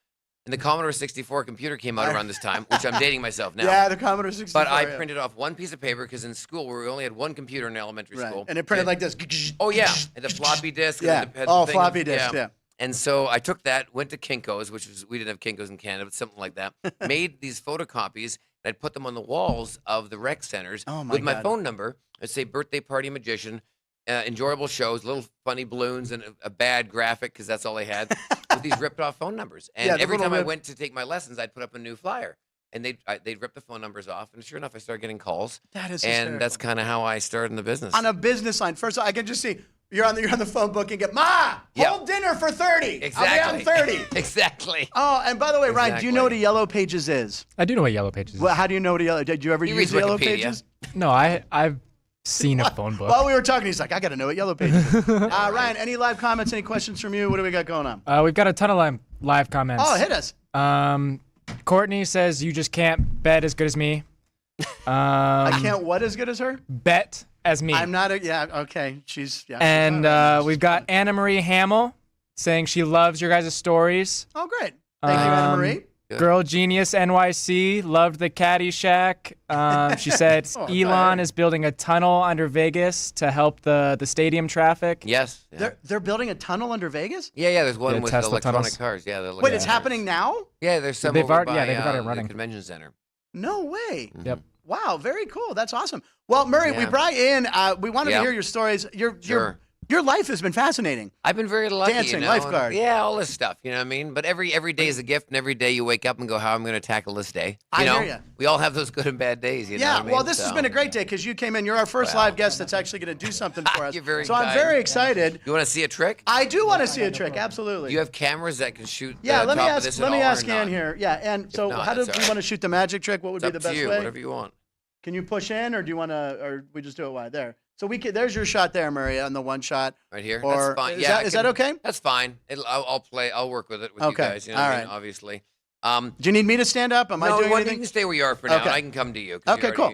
C: And the Commodore 64 computer came out around this time, which I'm dating myself now.
A: Yeah, the Commodore 64.
C: But I printed off one piece of paper because in school we only had one computer in elementary school.
A: And it printed like this.
C: Oh, yeah. And the floppy disk.
A: Yeah. Floppy disk, yeah.
C: And so I took that, went to Kinko's, we didn't have Kinko's in Canada, but something like that, made these photocopies, and I'd put them on the walls of the rec centers with my phone number. I'd say birthday party magician, enjoyable shows, little funny balloons, and a bad graphic because that's all they had with these ripped off phone numbers. And every time I went to take my lessons, I'd put up a new flyer. And they'd rip the phone numbers off, and sure enough, I started getting calls.
A: That is
C: and
A: hysterical.
C: That's kind of how I started in the business.
A: On a business line, first of all, I can just see you're on the phone booking. Hold dinner for 30.
C: Exactly.
A: I'll be on 30.
C: Exactly.
A: Oh, and by the way, Ryan, do you know what a Yellow Pages is?
B: I do know what Yellow Pages is.
A: Well, how do you know what a Yellow? Did you ever use Yellow Pages?
B: No, I've seen a phone book.
A: While we were talking, he's like, I got to know what Yellow Pages is. Ryan, any live comments? Any questions from you? What do we got going on?
B: We've got a ton of live comments.
A: Oh, hit us.
B: Courtney says you just can't bet as good as me.
A: I can't what as good as her?
B: Bet as me.
A: I'm not okay. She's
B: And we've got Anna Marie Hamill saying she loves your guys' stories.
A: Oh, great. Thank you, Anna Marie.
B: Girl Genius NYC loved the Caddyshack. She said Elon is building a tunnel under Vegas to help the stadium traffic.
C: Yes. Yeah.
A: They're building a tunnel under Vegas?
C: Yeah, there's one with
B: Tesla
C: electronic
B: tunnels.
C: cars. Yeah,
A: wait, it's happening now?
C: Yeah, there's some
B: they've
C: over
B: already,
C: by
B: they've already running.
C: the convention center.
A: No way.
B: Yep.
A: Wow, very cool. That's awesome. Well, Murray, we brought you in. We wanted to hear your stories. Your life has been fascinating.
C: I've been very lucky.
A: Dancing, lifeguard.
C: Yeah, all this stuff. You know what I mean? But every day is a gift, and every day you wake up and go, how am I going to tackle this day?
A: I hear you.
C: We all have those good and bad days. You know what I mean?
A: Well, this has been a great day because you came in. You're our first live guest that's actually going to do something for us.
C: You're very
A: so
C: kind.
A: I'm very excited.
C: You want to see a trick?
A: I do want to see a trick. Absolutely.
C: Do you have cameras that can shoot?
A: Let me ask
C: Ann
A: Ann here. Yeah, and so how do you want to shoot the magic trick? What would be the best way?
C: Whatever you want.
A: Can you push in, or do you want to, or we just do it wide there? So there's your shot there, Murray, on the one shot.
C: Right here?
A: Or,
C: that's fine.
A: Is that okay?
C: That's fine. I'll work with it with you guys. You know what I mean? Obviously.
A: Do you need me to stand up? Am I doing anything?
C: You can stay where you are for now.
A: Okay.
C: I can come to you.
A: Okay, cool.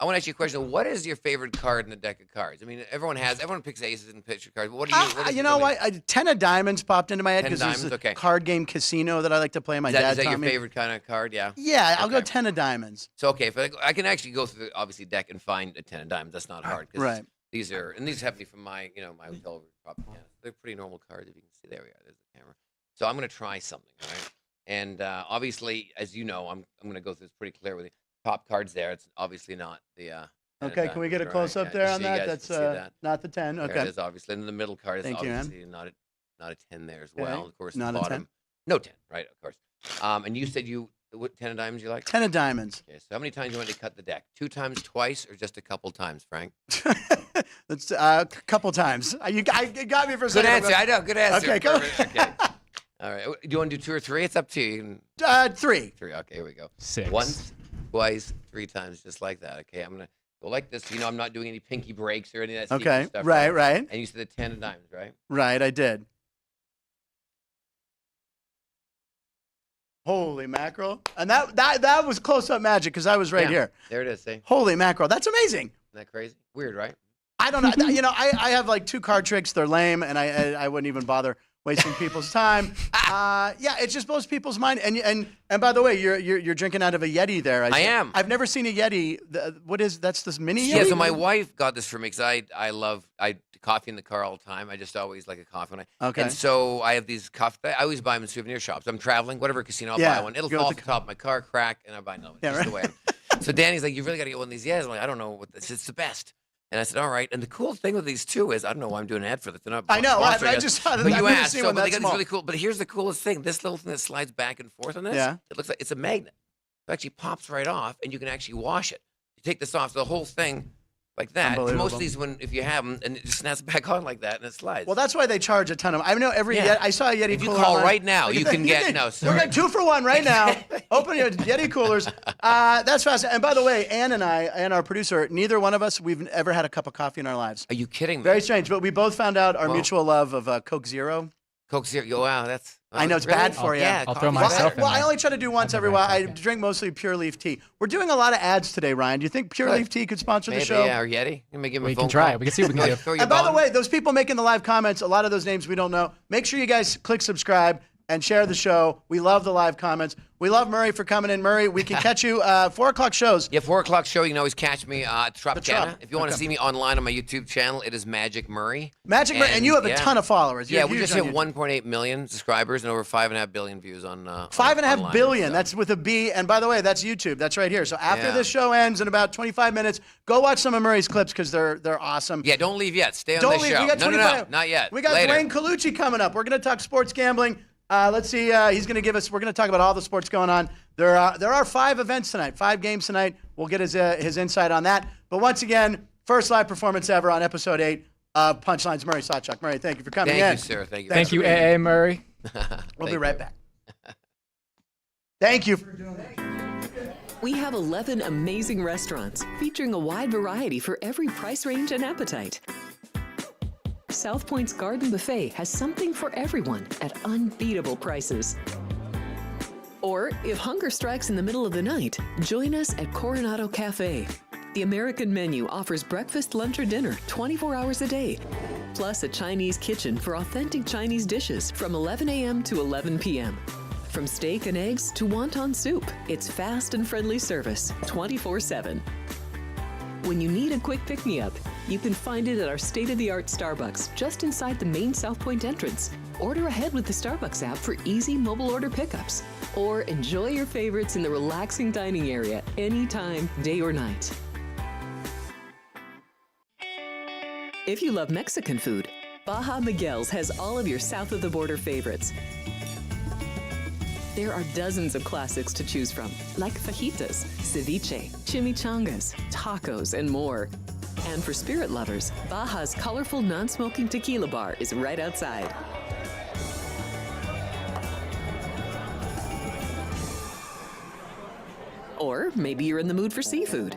C: I want to ask you a question. What is your favorite card in the deck of cards? I mean, everyone picks aces and picture cards. What do you?
A: You know what? 10 of diamonds popped into my head because there's a
C: okay.
A: card game casino that I like to play. My dad
C: Is that
A: taught
C: your
A: me.
C: favorite kind of card? Yeah.
A: Yeah, I'll go 10 of diamonds.
C: So okay, if I can actually go through obviously deck and find a 10 of diamonds. That's not hard.
A: Right.
C: These have me from my my hotel propaganda. They're pretty normal cards. If you can see, there we are. There's the camera. So I'm going to try something. All right. And obviously, as you know, I'm going to go through this pretty clear with you. Top cards there. It's obviously not the.
A: Okay, can we get a close up there on that? That's not the 10. Okay.
C: There it is, obviously. And the middle card is obviously not a 10 there as well. Of course,
A: not
C: the bottom.
A: A 10.
C: No 10, right? Of course. And you said what 10 of diamonds you like?
A: 10 of diamonds.
C: Okay, so how many times you want to cut the deck? 2 times, twice, or just a couple times, Frank?
A: That's a couple times. You got me for a second.
C: Good answer. I know. Good answer.
A: Okay, go.
C: Okay. All right. Do you want to do 2 or 3? It's up to you.
A: 3.
C: 3. Okay, here we go.
B: 6.
C: Once, twice, 3 times, just like that. Okay, I'm gonna go like this. I'm not doing any pinky breaks or any of that secret stuff.
A: Right.
C: And you said the 10 of diamonds, right?
A: Right, I did. Holy mackerel! And that was close up magic because I was right here.
C: There it is. See?
A: Holy mackerel! That's amazing.
C: Isn't that crazy? Weird, right?
A: I don't know. I have like 2 card tricks. They're lame, and I wouldn't even bother wasting people's time. It just blows people's mind. And by the way, you're drinking out of a Yeti there.
C: I am.
A: I've never seen a Yeti. That's this mini Yeti?
C: Yeah, so my wife got this for me because I love coffee in the car all the time. I just always like a coffee.
A: Okay.
C: And so I have these coffee. I always buy them in souvenir shops. I'm traveling, whatever casino, I'll buy one. It'll fall off the top of my car, crack, and I buy another one.
A: Yeah,
C: Just the way So Danny's like, you really got to get one of these. Yeah, I'm like, I don't know what this. It's the best. And I said, all right. And the cool thing with these two is, I don't know why I'm doing an ad for this.
A: I know. I just thought
C: but you asked.
A: So,
C: but they got these really cool. But here's the coolest thing. This little thing that slides back and forth on this.
A: Yeah.
C: It looks like it's a magnet. It actually pops right off, and you can actually wash it. You take this off, so the whole thing like that. Most of these, if you have them, and it just snaps back on like that, and it slides.
A: Well, that's why they charge a ton of. I know I saw a Yeti.
C: If you
A: cooler
C: call
A: online.
C: right now, you can get no. Sorry.
A: We're getting 2 for 1 right now. Open your Yeti coolers. That's fast. And by the way, Ann and I and our producer, neither one of us, we've ever had a cup of coffee in our lives.
C: Are you kidding me?
A: Very strange, but we both found out our mutual love of Coke Zero.
C: Coke Zero. Wow, that's.
A: I know it's bad for you.
B: Yeah, I'll throw myself in.
A: Well, I only try to do once every while. I drink mostly Pure Leaf tea. We're doing a lot of ads today, Ryan. Do you think Pure Leaf tea could sponsor the show?
C: Yeah, or Yeti.
B: We can try it. We can see what we can do.
A: And by the way, those people making the live comments, a lot of those names we don't know. Make sure you guys click subscribe and share the show. We love the live comments. We love Murray for coming in. Murray, we can catch you 4 o'clock shows.
C: Yeah, 4 o'clock show. You can always catch me at Tropicana. If you want to see me online on my YouTube channel, it is Magic Murray.
A: Murray, and you have a ton of followers.
C: Yeah, we just hit 1.8 million subscribers and over 5.5 billion views on
A: 5.5 billion. So. That's with a B. And by the way, that's YouTube. That's right here. So after this show ends in about 25 minutes, go watch some of Murray's clips because they're awesome.
C: Yeah, don't leave yet. Stay on this show.
A: We got 25.
C: No, not yet.
A: We got Duane Colucci coming up. We're going to talk sports gambling. Let's see. He's going to give us. We're going to talk about all the sports going on. There are 5 events tonight, 5 games tonight. We'll get his insight on that. But once again, first live performance ever on episode 8 of Punchlines. Murray SawChuck. Murray, thank you for coming in.
C: Thank you, sir. Thank you.
B: Thank you, A.A. Murray.
A: We'll be right back. Thank you for doing that.
D: We have 11 amazing restaurants featuring a wide variety for every price range and appetite. South Point's Garden Buffet has something for everyone at unbeatable prices. Or, if hunger strikes in the middle of the night, join us at Coronado Cafe. The American menu offers breakfast, lunch, or dinner 24 hours a day, plus a Chinese kitchen for authentic Chinese dishes from 11 a.m. to 11 p.m. From steak and eggs to wonton soup, it's fast and friendly service 24/7. When you need a quick pick-me-up, you can find it at our state-of-the-art Starbucks just inside the main South Point entrance. Order ahead with the Starbucks app for easy mobile order pickups. Or enjoy your favorites in the relaxing dining area anytime, day or night. If you love Mexican food, Baja Miguel's has all of your south-of-the-border favorites. There are dozens of classics to choose from, like fajitas, ceviche, chimichangas, tacos, and more. And for spirit lovers, Baja's colorful non-smoking tequila bar is right outside. Or maybe you're in the mood for seafood.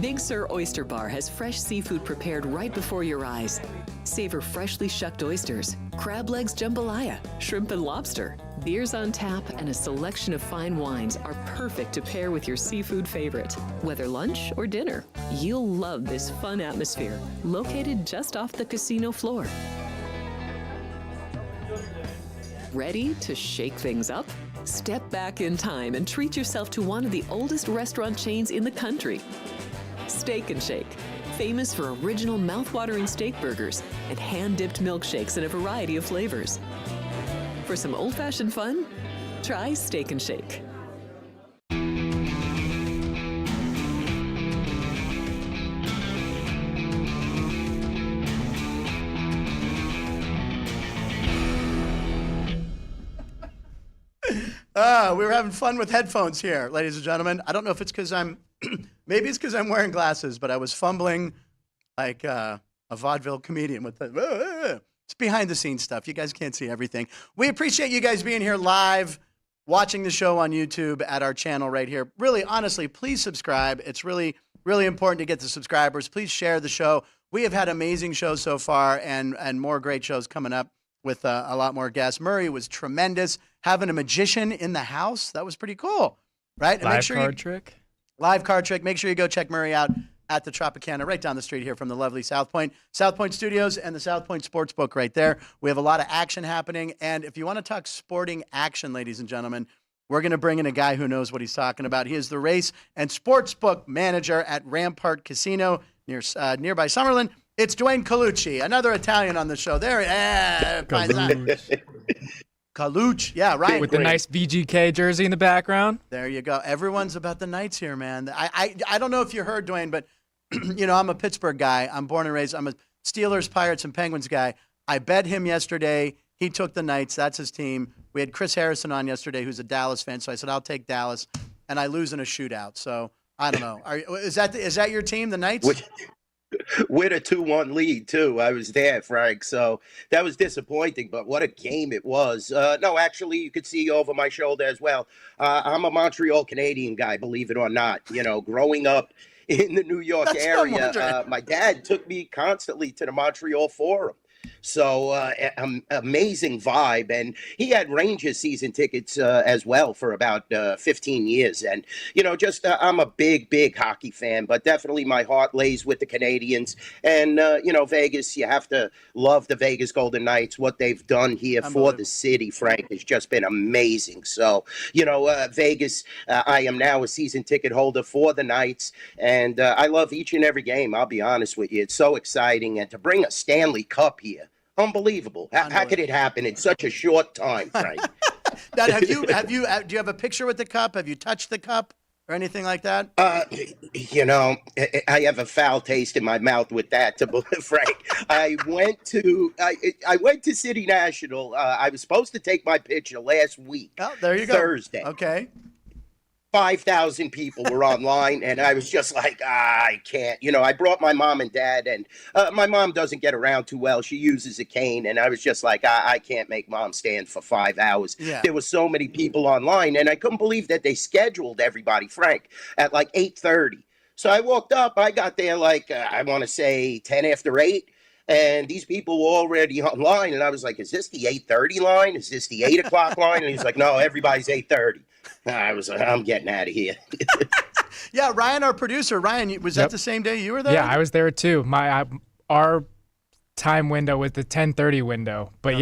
D: Big Sur Oyster Bar has fresh seafood prepared right before your eyes. Savor freshly shucked oysters, crab legs jambalaya, shrimp and lobster. Beers on tap and a selection of fine wines are perfect to pair with your seafood favorite. Whether lunch or dinner, you'll love this fun atmosphere, located just off the casino floor. Ready to shake things up? Step back in time and treat yourself to one of the oldest restaurant chains in the country. Steak and Shake, famous for original mouth-watering steak burgers and hand-dipped milkshakes in a variety of flavors. For some old-fashioned fun, try Steak and Shake.
A: We were having fun with headphones here, ladies and gentlemen. I don't know if it's because maybe it's because I'm wearing glasses, but I was fumbling like a vaudeville comedian with the, it's behind the scenes stuff. You guys can't see everything. We appreciate you guys being here live, watching the show on YouTube at our channel right here. Really, honestly, please subscribe. It's really, really important to get the subscribers. Please share the show. We have had amazing shows so far and more great shows coming up with a lot more guests. Murray was tremendous. Having a magician in the house, that was pretty cool, right? And
B: live card trick.
A: Live card trick. Make sure you go check Murray out at the Tropicana right down the street here from the lovely South Point Studios and the South Point Sportsbook right there. We have a lot of action happening. And if you want to talk sporting action, ladies and gentlemen, we're going to bring in a guy who knows what he's talking about. He is the race and sportsbook manager at Rampart Casino nearby Summerlin. It's Duane Colucci, another Italian on the show. There, Colucci, yeah, right.
B: With the nice VGK jersey in the background.
A: There you go. Everyone's about the Knights here, man. I don't know if you heard, Duane, but you know, I'm a Pittsburgh guy. I'm born and raised. I'm a Steelers, Pirates, and Penguins guy. I bet him yesterday. He took the Knights. That's his team. We had Chris Harrison on yesterday, who's a Dallas fan. So I said, I'll take Dallas, and I lose in a shootout. So I don't know. Is that your team, the Knights?
E: with a 2-1 lead, too. I was there, Frank. So that was disappointing, but what a game it was. No, actually, you could see over my shoulder as well. I'm a Montreal Canadian guy, believe it or not. Growing up in the New York area, my dad took me constantly to the Montreal Forum. So amazing vibe. And he had Rangers season tickets as well for about 15 years. And, I'm a big hockey fan, but definitely my heart lays with the Canadians. And, Vegas, you have to love the Vegas Golden Knights. What they've done here for the city, Frank, has just been amazing. So, Vegas, I am now a season ticket holder for the Knights. And I love each and every game. I'll be honest with you. It's so exciting. And to bring a Stanley Cup here, unbelievable. How could it happen in such a short time, Frank?
A: Now, do you have a picture with the cup? Have you touched the cup or anything like that?
E: I have a foul taste in my mouth with that, Frank. I went to City National. I was supposed to take my picture last week.
A: Oh, there you go.
E: Thursday.
A: Okay.
E: 5,000 people were online, and I was just like, I can't. I brought my mom and dad, and my mom doesn't get around too well. She uses a cane, and I was just like, I can't make mom stand for 5 hours.
A: Yeah.
E: There were so many people online, and I couldn't believe that they scheduled everybody, Frank, at like 8:30. So I walked up. I got there like, I want to say 10 after 8. And these people were already online, and I was like, is this the 8:30 line? Is this the 8 o'clock line? And he's like, no, everybody's 8:30. I was like, I'm getting out of here.
A: Yeah, Ryan, our producer. Ryan, was that the same day you were there?
B: Yeah, I was there too. Our time window was the 10:30 window. But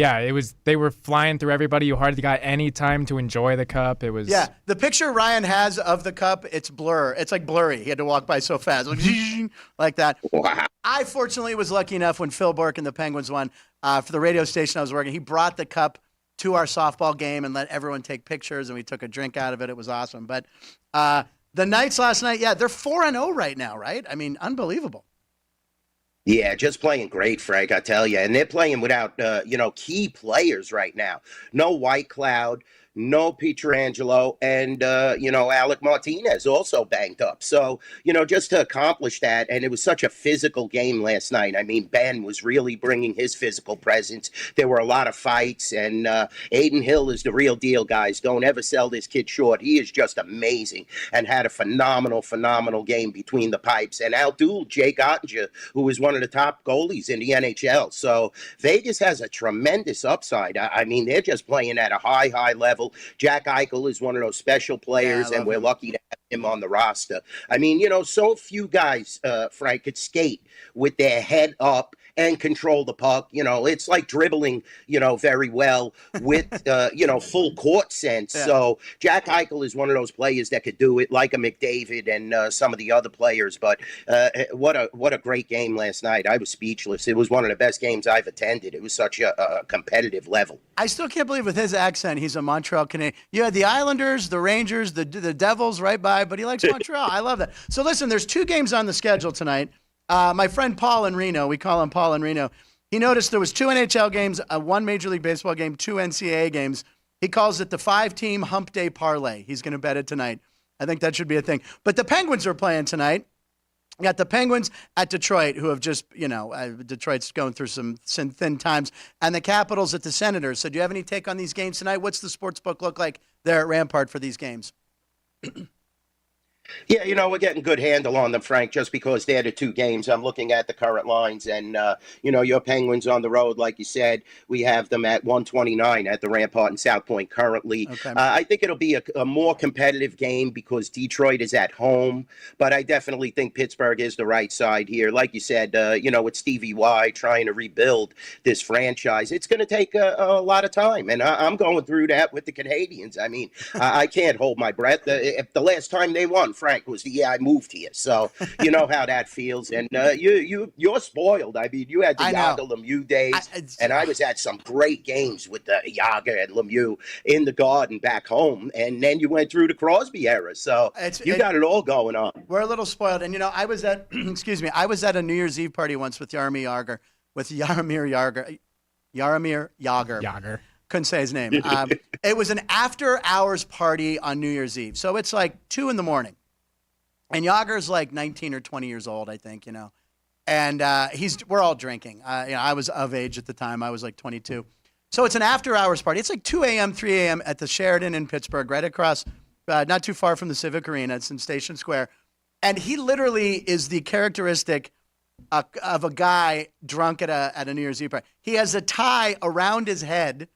B: they were flying through everybody. You hardly got any time to enjoy the cup. It was
A: the picture Ryan has of the cup, it's blur. It's like blurry. He had to walk by so fast. Like that.
E: Wow.
A: I fortunately was lucky enough when Phil Burke and the Penguins won for the radio station I was working. He brought the cup to our softball game and let everyone take pictures, and we took a drink out of it. It was awesome. But the Knights last night, they're 4-0 right now, right? I mean, unbelievable.
E: Yeah, just playing great, Frank, I tell you. And they're playing without, key players right now. No White Cloud, no Pietrangelo, and, Alec Martinez also banged up. So, just to accomplish that, and it was such a physical game last night. I mean, Ben was really bringing his physical presence. There were a lot of fights, and Aiden Hill is the real deal, guys. Don't ever sell this kid short. He is just amazing and had a phenomenal game between the pipes and outdueled Jake Ottinger, who is one of the top goalies in the NHL. So Vegas has a tremendous upside. I mean, they're just playing at a high level. Jack Eichel is one of those special players, and we're lucky to have him on the roster. I mean, so few guys, Frank, could skate with their head up and control the puck. It's like dribbling, very well with, full court sense. Yeah. So Jack Eichel is one of those players that could do it, like a McDavid and some of the other players. But what a great game last night. I was speechless. It was one of the best games I've attended. It was such a competitive level.
A: I still can't believe with his accent, he's a Montreal Canadian. You had the Islanders, the Rangers, the Devils right by, but he likes Montreal. I love that. So listen, there's 2 games on the schedule tonight. My friend Paul in Reno, we call him Paul in Reno, he noticed there was 2 NHL games, 1 Major League Baseball game, 2 NCAA games. He calls it the 5-team hump day parlay. He's going to bet it tonight. I think that should be a thing. But the Penguins are playing tonight. We got the Penguins at Detroit, who have just, Detroit's going through some thin times, and the Capitals at the Senators. So do you have any take on these games tonight? What's the sports book look like there at Rampart for these games?
E: Yeah, we're getting good handle on them, Frank, just because they're the 2 games. I'm looking at the current lines, and, your Penguins on the road, like you said, we have them at 129 at the Rampart in South Point currently. Okay. I think it'll be a more competitive game because Detroit is at home, but I definitely think Pittsburgh is the right side here. Like you said, with Stevie Y trying to rebuild this franchise, it's going to take a lot of time, and I'm going through that with the Canadians. I mean, I can't hold my breath. The last time they won, Frank, was the year I moved here. So you know how that feels. And you're spoiled. I mean, you had the Yager Lemieux days, and I was at some great games with the Yager and Lemieux in the Garden back home. And then you went through the Crosby era. So you got it all going on.
A: We're a little spoiled. And, I was at, I was at a New Year's Eve party once with Jaromir Jagr. Couldn't say his name. It was an after-hours party on New Year's Eve. So it's like 2 a.m. And Yager's like 19 or 20 years old, I think, And we're all drinking. I was of age at the time. I was like 22. So it's an after-hours party. It's like 2 a.m., 3 a.m. at the Sheraton in Pittsburgh, right across, not too far from the Civic Arena. It's in Station Square. And he literally is the characteristic of a guy drunk at a New Year's Eve party. He has a tie around his head,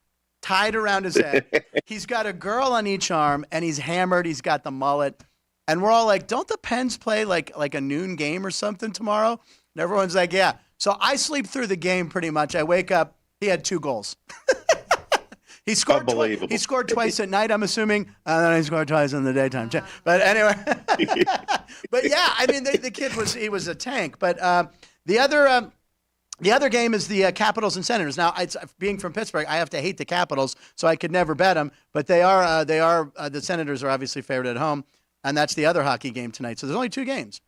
A: tied around his head. He's got a girl on each arm, and he's hammered. He's got the mullet. And we're all like, don't the Pens play like a noon game or something tomorrow? And everyone's like, yeah. So I sleep through the game pretty much. I wake up. He had 2 goals. He scored he scored twice at night, I'm assuming. And then he scored twice in the daytime. But anyway. But yeah, I mean, the kid was a tank. But the other game is the Capitals and Senators. Now, being from Pittsburgh, I have to hate the Capitals, so I could never bet them. But the Senators are obviously favored at home, and that's the other hockey game tonight. So there's only 2 games.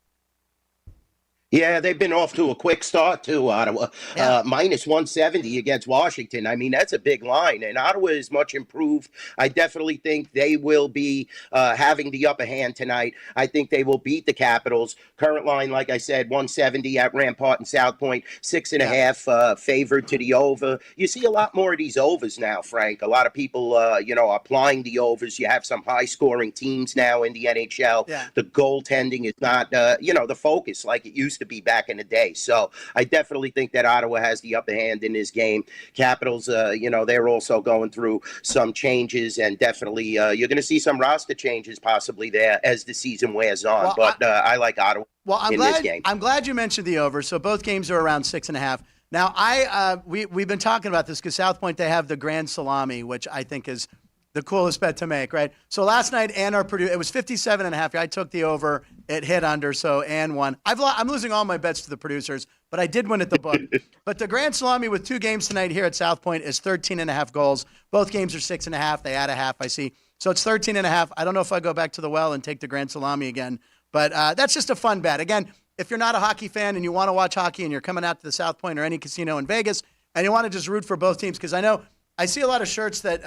E: Yeah, they've been off to a quick start, too, Ottawa. Yeah. Minus 170 against Washington. I mean, that's a big line, and Ottawa is much improved. I definitely think they will be having the upper hand tonight. I think they will beat the Capitals. Current line, like I said, 170 at Rampart and South Point, 6.5 favored to the over. You see a lot more of these overs now, Frank. A lot of people, applying the overs. You have some high-scoring teams now in the NHL. Yeah. The goaltending is not, the focus like it used to be back in the day. So I definitely think that Ottawa has the upper hand in this game. Capitals, they're also going through some changes, and definitely you're going to see some roster changes possibly there as the season wears on. Well, I like Ottawa this game.
A: I'm glad you mentioned the over. So both games are around 6.5. Now, we've been talking about this because South Point, they have the Grand Salami, which I think is the coolest bet to make, right? So last night, Ann it was 57.5. I took the over. It hit under, so Ann won. I'm losing all my bets to the producers, but I did win at the book. But the Grand Salami with 2 games tonight here at South Point is 13.5 goals. Both games are 6.5. They add a half, I see. So it's 13.5. I don't know if I go back to the well and take the Grand Salami again, but that's just a fun bet. Again, if you're not a hockey fan and you want to watch hockey and you're coming out to the South Point or any casino in Vegas and you want to just root for both teams, because I see a lot of shirts that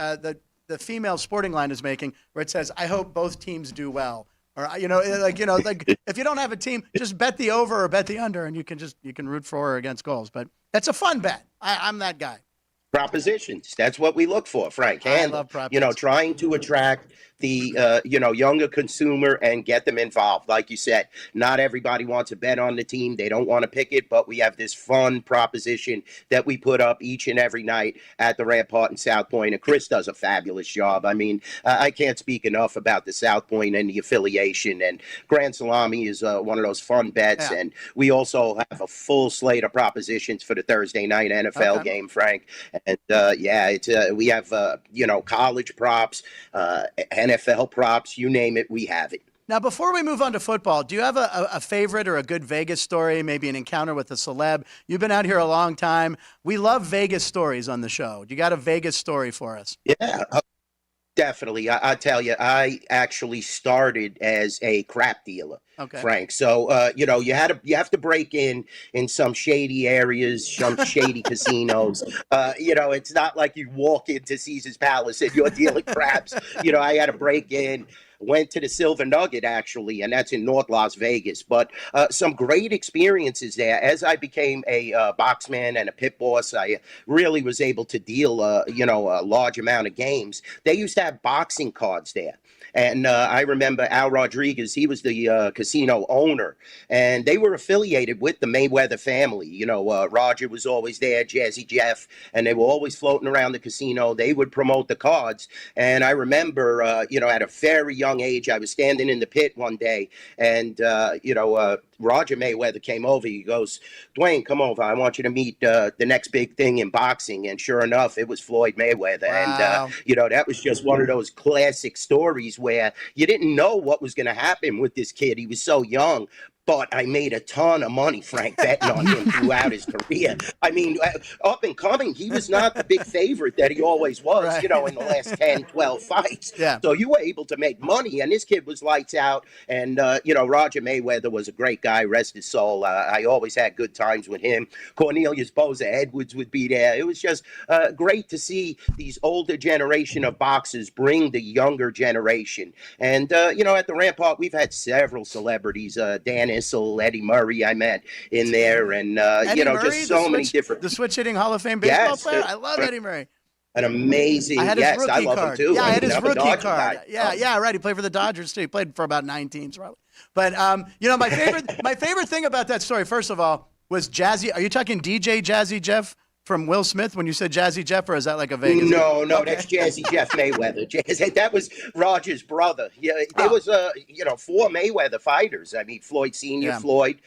A: the female sporting line is making where it says, I hope both teams do well. Or, if you don't have a team, just bet the over or bet the under, and you can root for or against goals. But that's a fun bet. I'm that guy.
E: Propositions. That's what we look for, Frank.
A: I love propositions.
E: Trying to attract the younger consumer and get them involved. Like you said, not everybody wants to bet on the team. They don't want to pick it, but we have this fun proposition that we put up each and every night at the Rampart and South Point, and Chris does a fabulous job. I mean, I can't speak enough about the South Point and the affiliation, and Grand Salami is one of those fun bets, and we also have a full slate of propositions for the Thursday night NFL game, Frank. And we have college props, NFL props, you name it, we have it.
A: Now, before we move on to football, do you have a favorite or a good Vegas story, maybe an encounter with a celeb? You've been out here a long time. We love Vegas stories on the show. You got a Vegas story for us?
E: Yeah, definitely. I tell you, I actually started as a crap dealer. Okay. Frank. So, you have to break in some shady areas, some shady casinos. It's not like you walk into Caesar's Palace and you're dealing craps. I had to break in. Went to the Silver Nugget, actually, and that's in North Las Vegas. But some great experiences there. As I became a boxman and a pit boss, I really was able to deal, a large amount of games. They used to have boxing cards there. And I remember Al Rodriguez, he was the casino owner, and they were affiliated with the Mayweather family. Roger was always there, Jazzy Jeff, and they were always floating around the casino. They would promote the cards. And I remember, at a very young age, I was standing in the pit one day, and, Roger Mayweather came over. He goes, Duane, come over. I want you to meet the next big thing in boxing. And sure enough, it was Floyd Mayweather. Wow. And, that was just one of those classic stories where you didn't know what was going to happen with this kid. He was so young. But I made a ton of money, Frank, betting on him throughout his career. I mean, up and coming, he was not the big favorite that he always was, right. In the last 10, 12 fights. Yeah. So you were able to make money, and this kid was lights out. And, Roger Mayweather was a great guy. guy, rest his soul. I always had good times with him. Cornelius Boza Edwards would be there. It was just great to see these older generation of boxers bring the younger generation. And, at the Rampart, we've had several celebrities, Dan Issel, Eddie Murray I met in there, and,
A: Murray,
E: just so many different.
A: The switch-hitting Hall of Fame baseball player? I love Eddie Murray.
E: An amazing, I love
A: card.
E: him too.
A: Yeah, I had his rookie card. Yeah, right. He played for the Dodgers too. He played for about 9 teams, probably. But my favorite thing about that story, first of all, was Jazzy. Are you talking DJ Jazzy Jeff from Will Smith when you said Jazzy Jeff, or is that like a Vegas?
E: No, okay. That's Jazzy Jeff Mayweather. That was Roger's brother. Yeah, there was 4 Mayweather fighters. I mean, Floyd Sr., Floyd,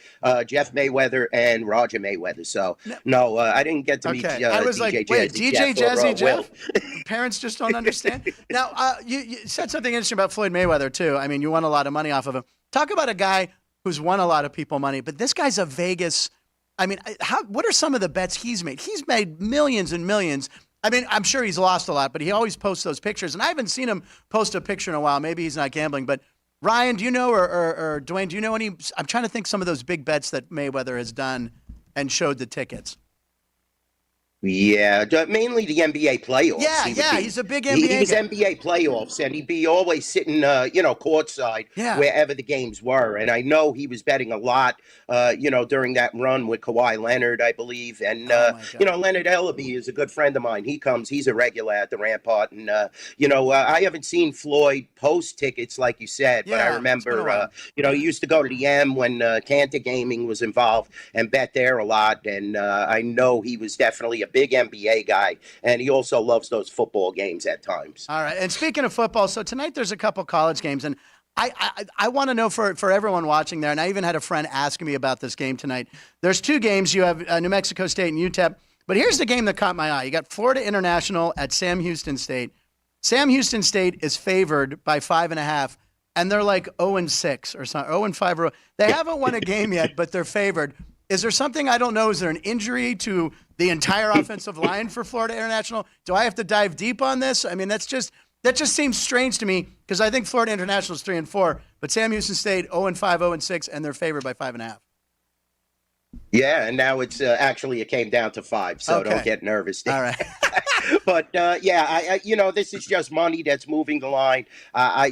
E: Jeff Mayweather, and Roger Mayweather. So no, I didn't get to meet
A: I was
E: DJ
A: like,
E: Jazzy
A: wait, DJ Jazzy Jeff?
E: Will.
A: Parents just don't understand. Now, you said something interesting about Floyd Mayweather too. I mean, you won a lot of money off of him. Talk about a guy who's won a lot of people money, but this guy's a Vegas. I mean, what are some of the bets he's made? He's made millions and millions. I mean, I'm sure he's lost a lot, but he always posts those pictures. And I haven't seen him post a picture in a while. Maybe he's not gambling. But Ryan, do you know, or Duane, do you know any? I'm trying to think some of those big bets that Mayweather has done and showed the tickets.
E: Yeah, mainly the NBA playoffs.
A: Yeah, he's a big NBA
E: He's
A: guy.
E: NBA playoffs, and he'd be always sitting, courtside wherever the games were. And I know he was betting a lot, during that run with Kawhi Leonard, I believe. And, Leonard Ellaby is a good friend of mine. He's a regular at the Rampart. And, I haven't seen Floyd post tickets like you said, but I remember, he used to go to the M when Cantor Gaming was involved and bet there a lot. And I know he was definitely a big NBA guy, and he also loves those football games at times.
A: All right, and speaking of football, so tonight there's a couple college games, and I want to know for everyone watching there, and I even had a friend asking me about this game tonight. There's 2 games. You have New Mexico State and UTEP, but here's the game that caught my eye. You got Florida International at Sam Houston State. Sam Houston State is favored by 5.5, and they're like 0-6 or something, 0-5. They haven't won a game yet, but they're favored. Is there something I don't know? Is there an injury to the entire offensive line for Florida International? Do I have to dive deep on this? I mean, that just seems strange to me because I think Florida International is 3-4, but Sam Houston State 0-5, 0-6, and they're favored by 5.5.
E: Yeah, and now it's actually it came down to 5, so don't get nervous.
A: All right.
E: But this is just money that's moving the line.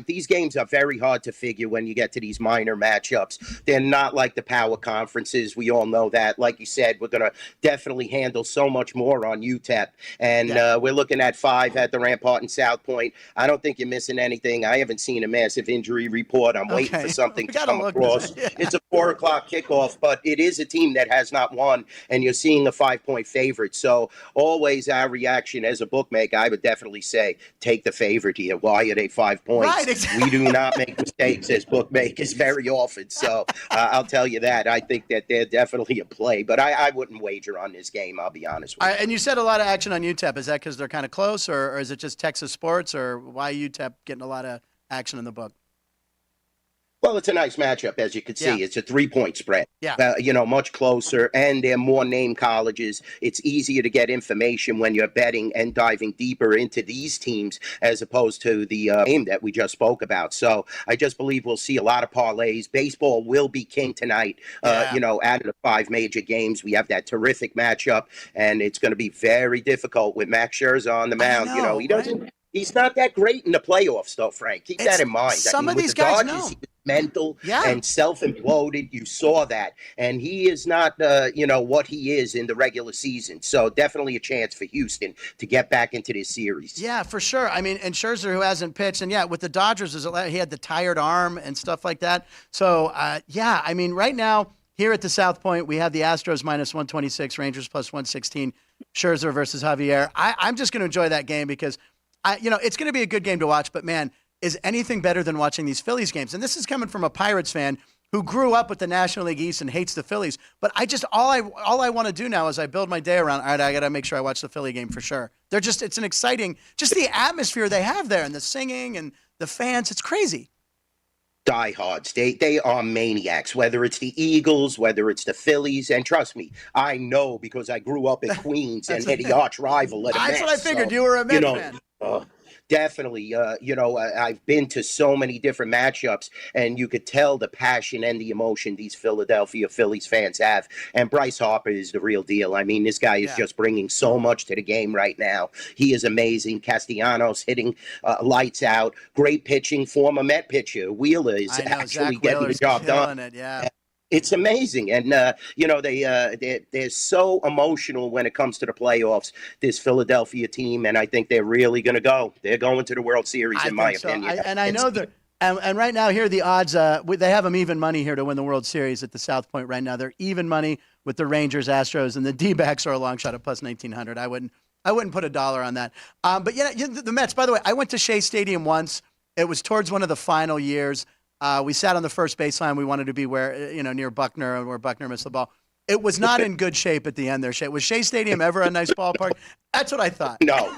E: These games are very hard to figure when you get to these minor matchups. They're not like the power conferences. We all know that. Like you said, we're going to definitely handle so much more on UTEP, and we're looking at 5 at the Rampart and South Point. I don't think you're missing anything. I haven't seen a massive injury report. I'm waiting for something to come across. It's a 4:00 kickoff, but it is a team that has not won, and you're seeing a 5-point favorite. So always our reaction as a bookmaker, I would definitely say take the favorite here. Why are they 5 points?
A: Right, exactly.
E: We do not make mistakes as bookmakers very often. So I'll tell you that. I think that they're definitely a play, but I wouldn't wager on this game. I'll be honest with you.
A: And you said a lot of action on UTEP. Is that because they're kind of close, or is it just Texas sports, or why UTEP getting a lot of action in the book?
E: Well, it's a nice matchup, as you can see. It's a 3-point spread.
A: Yeah.
E: Much closer, and they're more named colleges. It's easier to get information when you're betting and diving deeper into these teams as opposed to the game that we just spoke about. So I just believe we'll see a lot of parlays. Baseball will be king tonight. Out of the 5 major games, we have that terrific matchup, and it's going to be very difficult with Max Scherzer on the mound. He doesn't. He's not that great in the playoffs, though, Frank. Keep that in mind.
A: Some of these guys know.
E: Mental and self-imploded. You saw that. And he is not, what he is in the regular season. So definitely a chance for Houston to get back into this series.
A: Yeah, for sure. I mean, and Scherzer, who hasn't pitched, and with the Dodgers, he had the tired arm and stuff like that. So, I mean, right now, here at the South Point, we have the Astros minus 126, Rangers plus 116, Scherzer versus Javier. I'm just going to enjoy that game because it's going to be a good game to watch, but man, is anything better than watching these Phillies games? And this is coming from a Pirates fan who grew up with the National League East and hates the Phillies. But all I want to do now is I build my day around, all right, I got to make sure I watch the Philly game for sure. It's an exciting, just the atmosphere they have there and the singing and the fans. It's crazy.
E: Diehards. They are maniacs, whether it's the Eagles, whether it's the Phillies. And trust me, I know because I grew up in Queens and had the arch rival at a
A: That's what I figured. You were a Met fan.
E: definitely, I've been to so many different matchups, and you could tell the passion and the emotion these Philadelphia Phillies fans have. And Bryce Harper is the real deal. I mean, this guy is just bringing so much to the game right now. He is amazing. Castellanos hitting lights out. Great pitching. Former Met pitcher Wheeler is actually getting the job done. It's amazing. And, they're so emotional when it comes to the playoffs, this Philadelphia team. And I think they're really going to go. They're going to the World Series, in my opinion.
A: I know that. And right now, here are the odds. They have them even money here to win the World Series at the South Point right now. They're even money with the Rangers, Astros, and the D-backs are a long shot at plus 1,900. I wouldn't put $1 on that. But the Mets, by the way, I went to Shea Stadium once. It was towards one of the final years. We sat on the first baseline. We wanted to be near Buckner, where Buckner missed the ball. It was not in good shape at the end there. Was Shea Stadium ever a nice ballpark? That's what I thought.
E: No,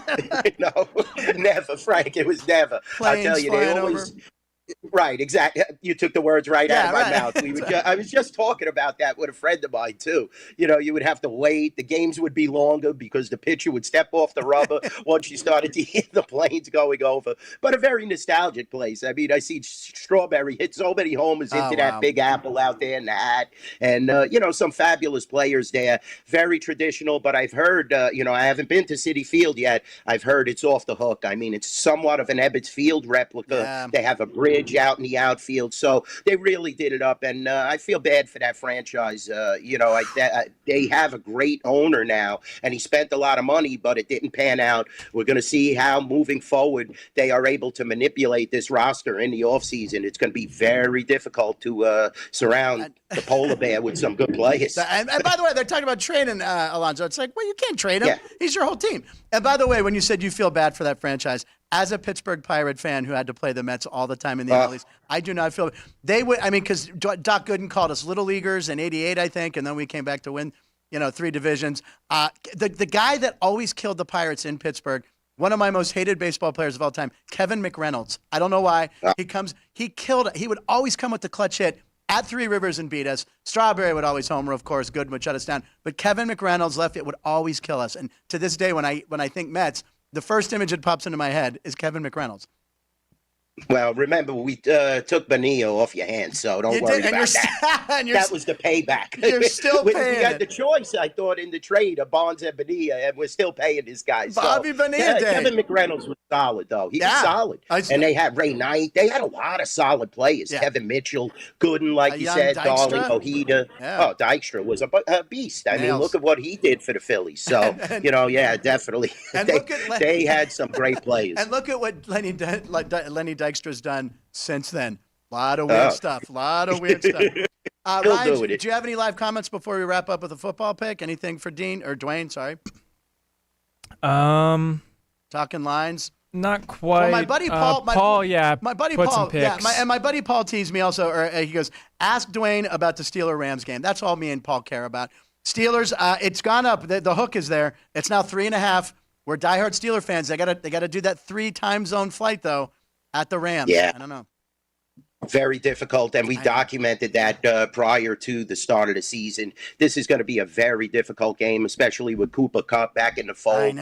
E: never, Frank. It was never.
A: Planes
E: I'll tell you, they always.
A: over.
E: Right, exactly. You took the words right out of my mouth. I was just talking about that with a friend of mine, too. You would have to wait. The games would be longer because the pitcher would step off the rubber once you started to hear the planes going over. But a very nostalgic place. I mean, I see Strawberry hit so many homers into that Big Apple out there in the hat. And, some fabulous players there. Very traditional. But I've heard, I haven't been to Citi Field yet. I've heard it's off the hook. I mean, it's somewhat of an Ebbets Field replica. Yeah. They have a bridge out in the outfield, so they really did it up, and I feel bad for that franchise. They have a great owner now, and he spent a lot of money, but it didn't pan out. We're going to see how, moving forward, they are able to manipulate this roster in the offseason. It's going to be very difficult to surround the polar bear with some good players.
A: And by the way, they're talking about trading Alonso. It's like, well, you can't trade him. Yeah. He's your whole team. And by the way, when you said you feel bad for that franchise, as a Pittsburgh Pirate fan who had to play the Mets all the time in the earlys, I do not feel they would. I mean, because Doc Gooden called us little leaguers in '88, I think, and then we came back to win, 3 divisions. The guy that always killed the Pirates in Pittsburgh, one of my most hated baseball players of all time, Kevin McReynolds. I don't know why he would always come with the clutch hit at Three Rivers and beat us. Strawberry would always homer, of course. Gooden would shut us down, but Kevin McReynolds left it would always kill us. And to this day, when I think Mets, the first image that pops into my head is Kevin McReynolds.
E: Well, remember, we took Bonilla off your hands, so don't worry about that. That was the payback.
A: You're still paying
E: We had the choice, I thought, in the trade of Bonds and Bonilla, and we're still paying this guy.
A: Bobby Bonilla Day.
E: Kevin McReynolds was solid, though. He was solid. And they had Ray Knight. They had a lot of solid players. Yeah. Kevin Mitchell, Gooden, like you said, Darling, Ojeda. Yeah. Oh, Dykstra was a beast. I mean, look at what he did for the Phillies. So, definitely. And they had some great players.
A: And look at what Lenny Dykstra's done since then. A lot of weird stuff. Ryan, do you have any live comments before we wrap up with a football pick? Anything for Dean or Dwayne? Sorry. Talking lines.
B: Not quite.
A: Well, my buddy Paul.
B: My buddy Paul.
A: My buddy Paul teased me also. Or he goes, ask Dwayne about the Steeler-Rams game. That's all me and Paul care about. Steelers. It's gone up. The hook is there. It's now 3.5. We're diehard Steeler fans. They gotta do that 3 time zone flight though. At the Rams.
E: Yeah.
A: I don't know.
E: Very difficult, and we documented that prior to the start of the season. This is going to be a very difficult game, especially with Cooper Kupp back in the fold.
A: I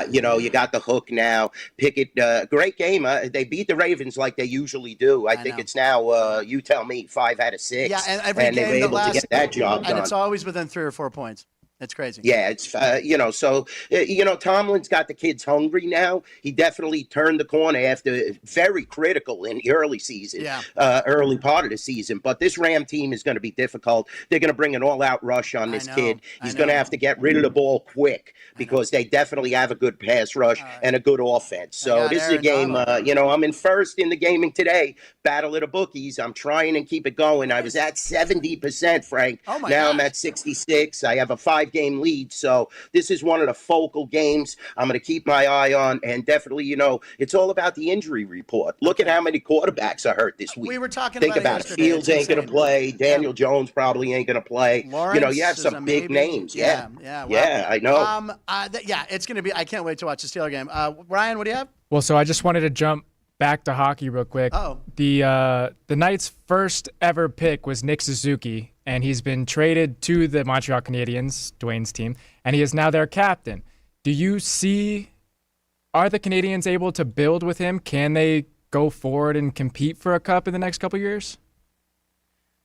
A: know.
E: You got the hook now. Pickett, great game. They beat the Ravens like they usually do. I think it's now, you tell me, 5 out of 6.
A: Yeah, and every game,
E: they were able to get that job done.
A: And it's always within 3 or 4 points. It's crazy.
E: Yeah, it's, Tomlin's got the kids hungry now. He definitely turned the corner after very critical in the early season, early part of the season. But this Ram team is going to be difficult. They're going to bring an all-out rush on this kid. He's going to have to get rid of the ball quick because they definitely have a good pass rush and a good offense. So this is a game, I'm in first in the gaming today. Battle of the bookies. I'm trying and keep it going. I was at 70%, Frank.
A: Oh my
E: now
A: gosh.
E: I'm at 66. I have a 5-game lead. So this is one of the focal games I'm going to keep my eye on. And definitely, it's all about the injury report. Look at how many quarterbacks are hurt this week.
A: We were talking
E: Think
A: about
E: it. Fields ain't going to play. Daniel Jones probably ain't going to play.
A: Lawrence
E: you have some big names.
A: Yeah,
E: I know.
A: It's going to be, I can't wait to watch the Steeler game. Ryan, what do you have?
B: Well, so I just wanted to jump back to hockey real quick.
A: Oh.
B: The Knights' first ever pick was Nick Suzuki, and he's been traded to the Montreal Canadiens, Dwayne's team, and he is now their captain. Do you see are the Canadians able to build with him? Can they go forward and compete for a cup in the next couple years?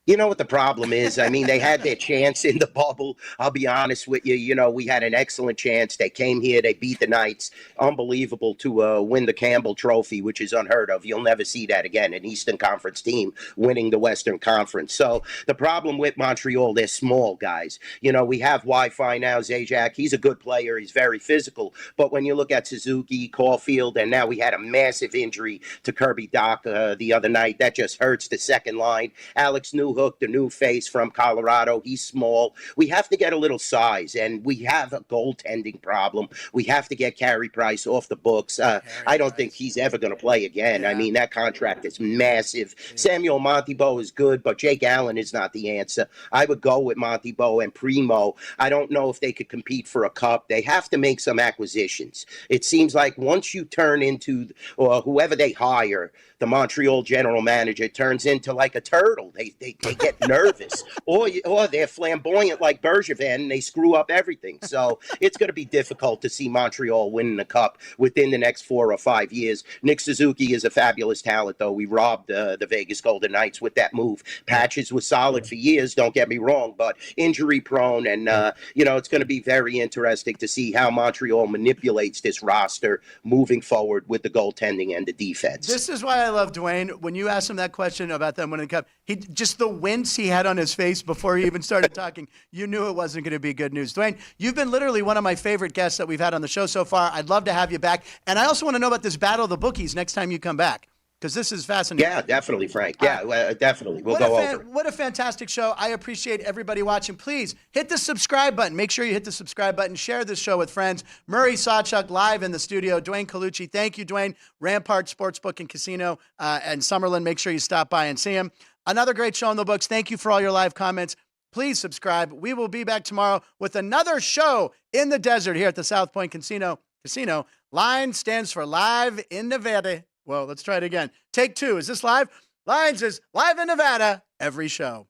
E: You know what the problem is? I mean, they had their chance in the bubble. I'll be honest with you. You know, we had an excellent chance. They came here. They beat the Knights. Unbelievable to win the Campbell Trophy, which is unheard of. You'll never see that again, an Eastern Conference team winning the Western Conference. So the problem with Montreal, they're small guys. You know, we have Wi-Fi now. Zajac, he's a good player. He's very physical. But when you look at Suzuki, Caulfield, and now we had a massive injury to Kirby Dach the other night, that just hurts the second line. Alex Newhook, the new face from Colorado, he's small. We have to get a little size, and we have a goaltending problem. We have to get Carey Price off the books. I don't think he's ever going to play again. I mean, that contract is massive. Samuel Montembeault is good, but Jake Allen is not the answer. I would go with Montembeault and Primo. I don't know if they could compete for a cup. They have to make some acquisitions. It seems like once you turn into, or whoever they hire, the Montreal general manager turns into like a turtle. They get nervous, or they're flamboyant like Bergevin, and they screw up everything. So it's going to be difficult to see Montreal winning the cup within the next 4 or 5 years. Nick Suzuki is a fabulous talent, though. We robbed the Vegas Golden Knights with that move. Patches was solid for years, don't get me wrong, but injury prone, and it's going to be very interesting to see how Montreal manipulates this roster moving forward with the goaltending and the defense.
A: This is why I love Duane. When you asked him that question about them winning the cup, he just the wince he had on his face before he even started talking, you knew it wasn't going to be good news. Duane, you've been literally one of my favorite guests that we've had on the show so far. I'd love to have you back. And I also want to know about this Battle of the Bookies next time you come back, because this is fascinating.
E: Yeah, definitely, Frank. Yeah, definitely. We'll go over it.
A: What a fantastic show. I appreciate everybody watching. Please hit the subscribe button. Make sure you hit the subscribe button. Share this show with friends. Murray SawChuck live in the studio. Duane Colucci. Thank you, Duane. Rampart Sportsbook and Casino and Summerlin. Make sure you stop by and see him. Another great show in the books. Thank you for all your live comments. Please subscribe. We will be back tomorrow with another show in the desert here at the South Point Casino. Line stands for Live in Nevada. Well, let's try it again. Take two. Is this live? Lines is live in Nevada every show.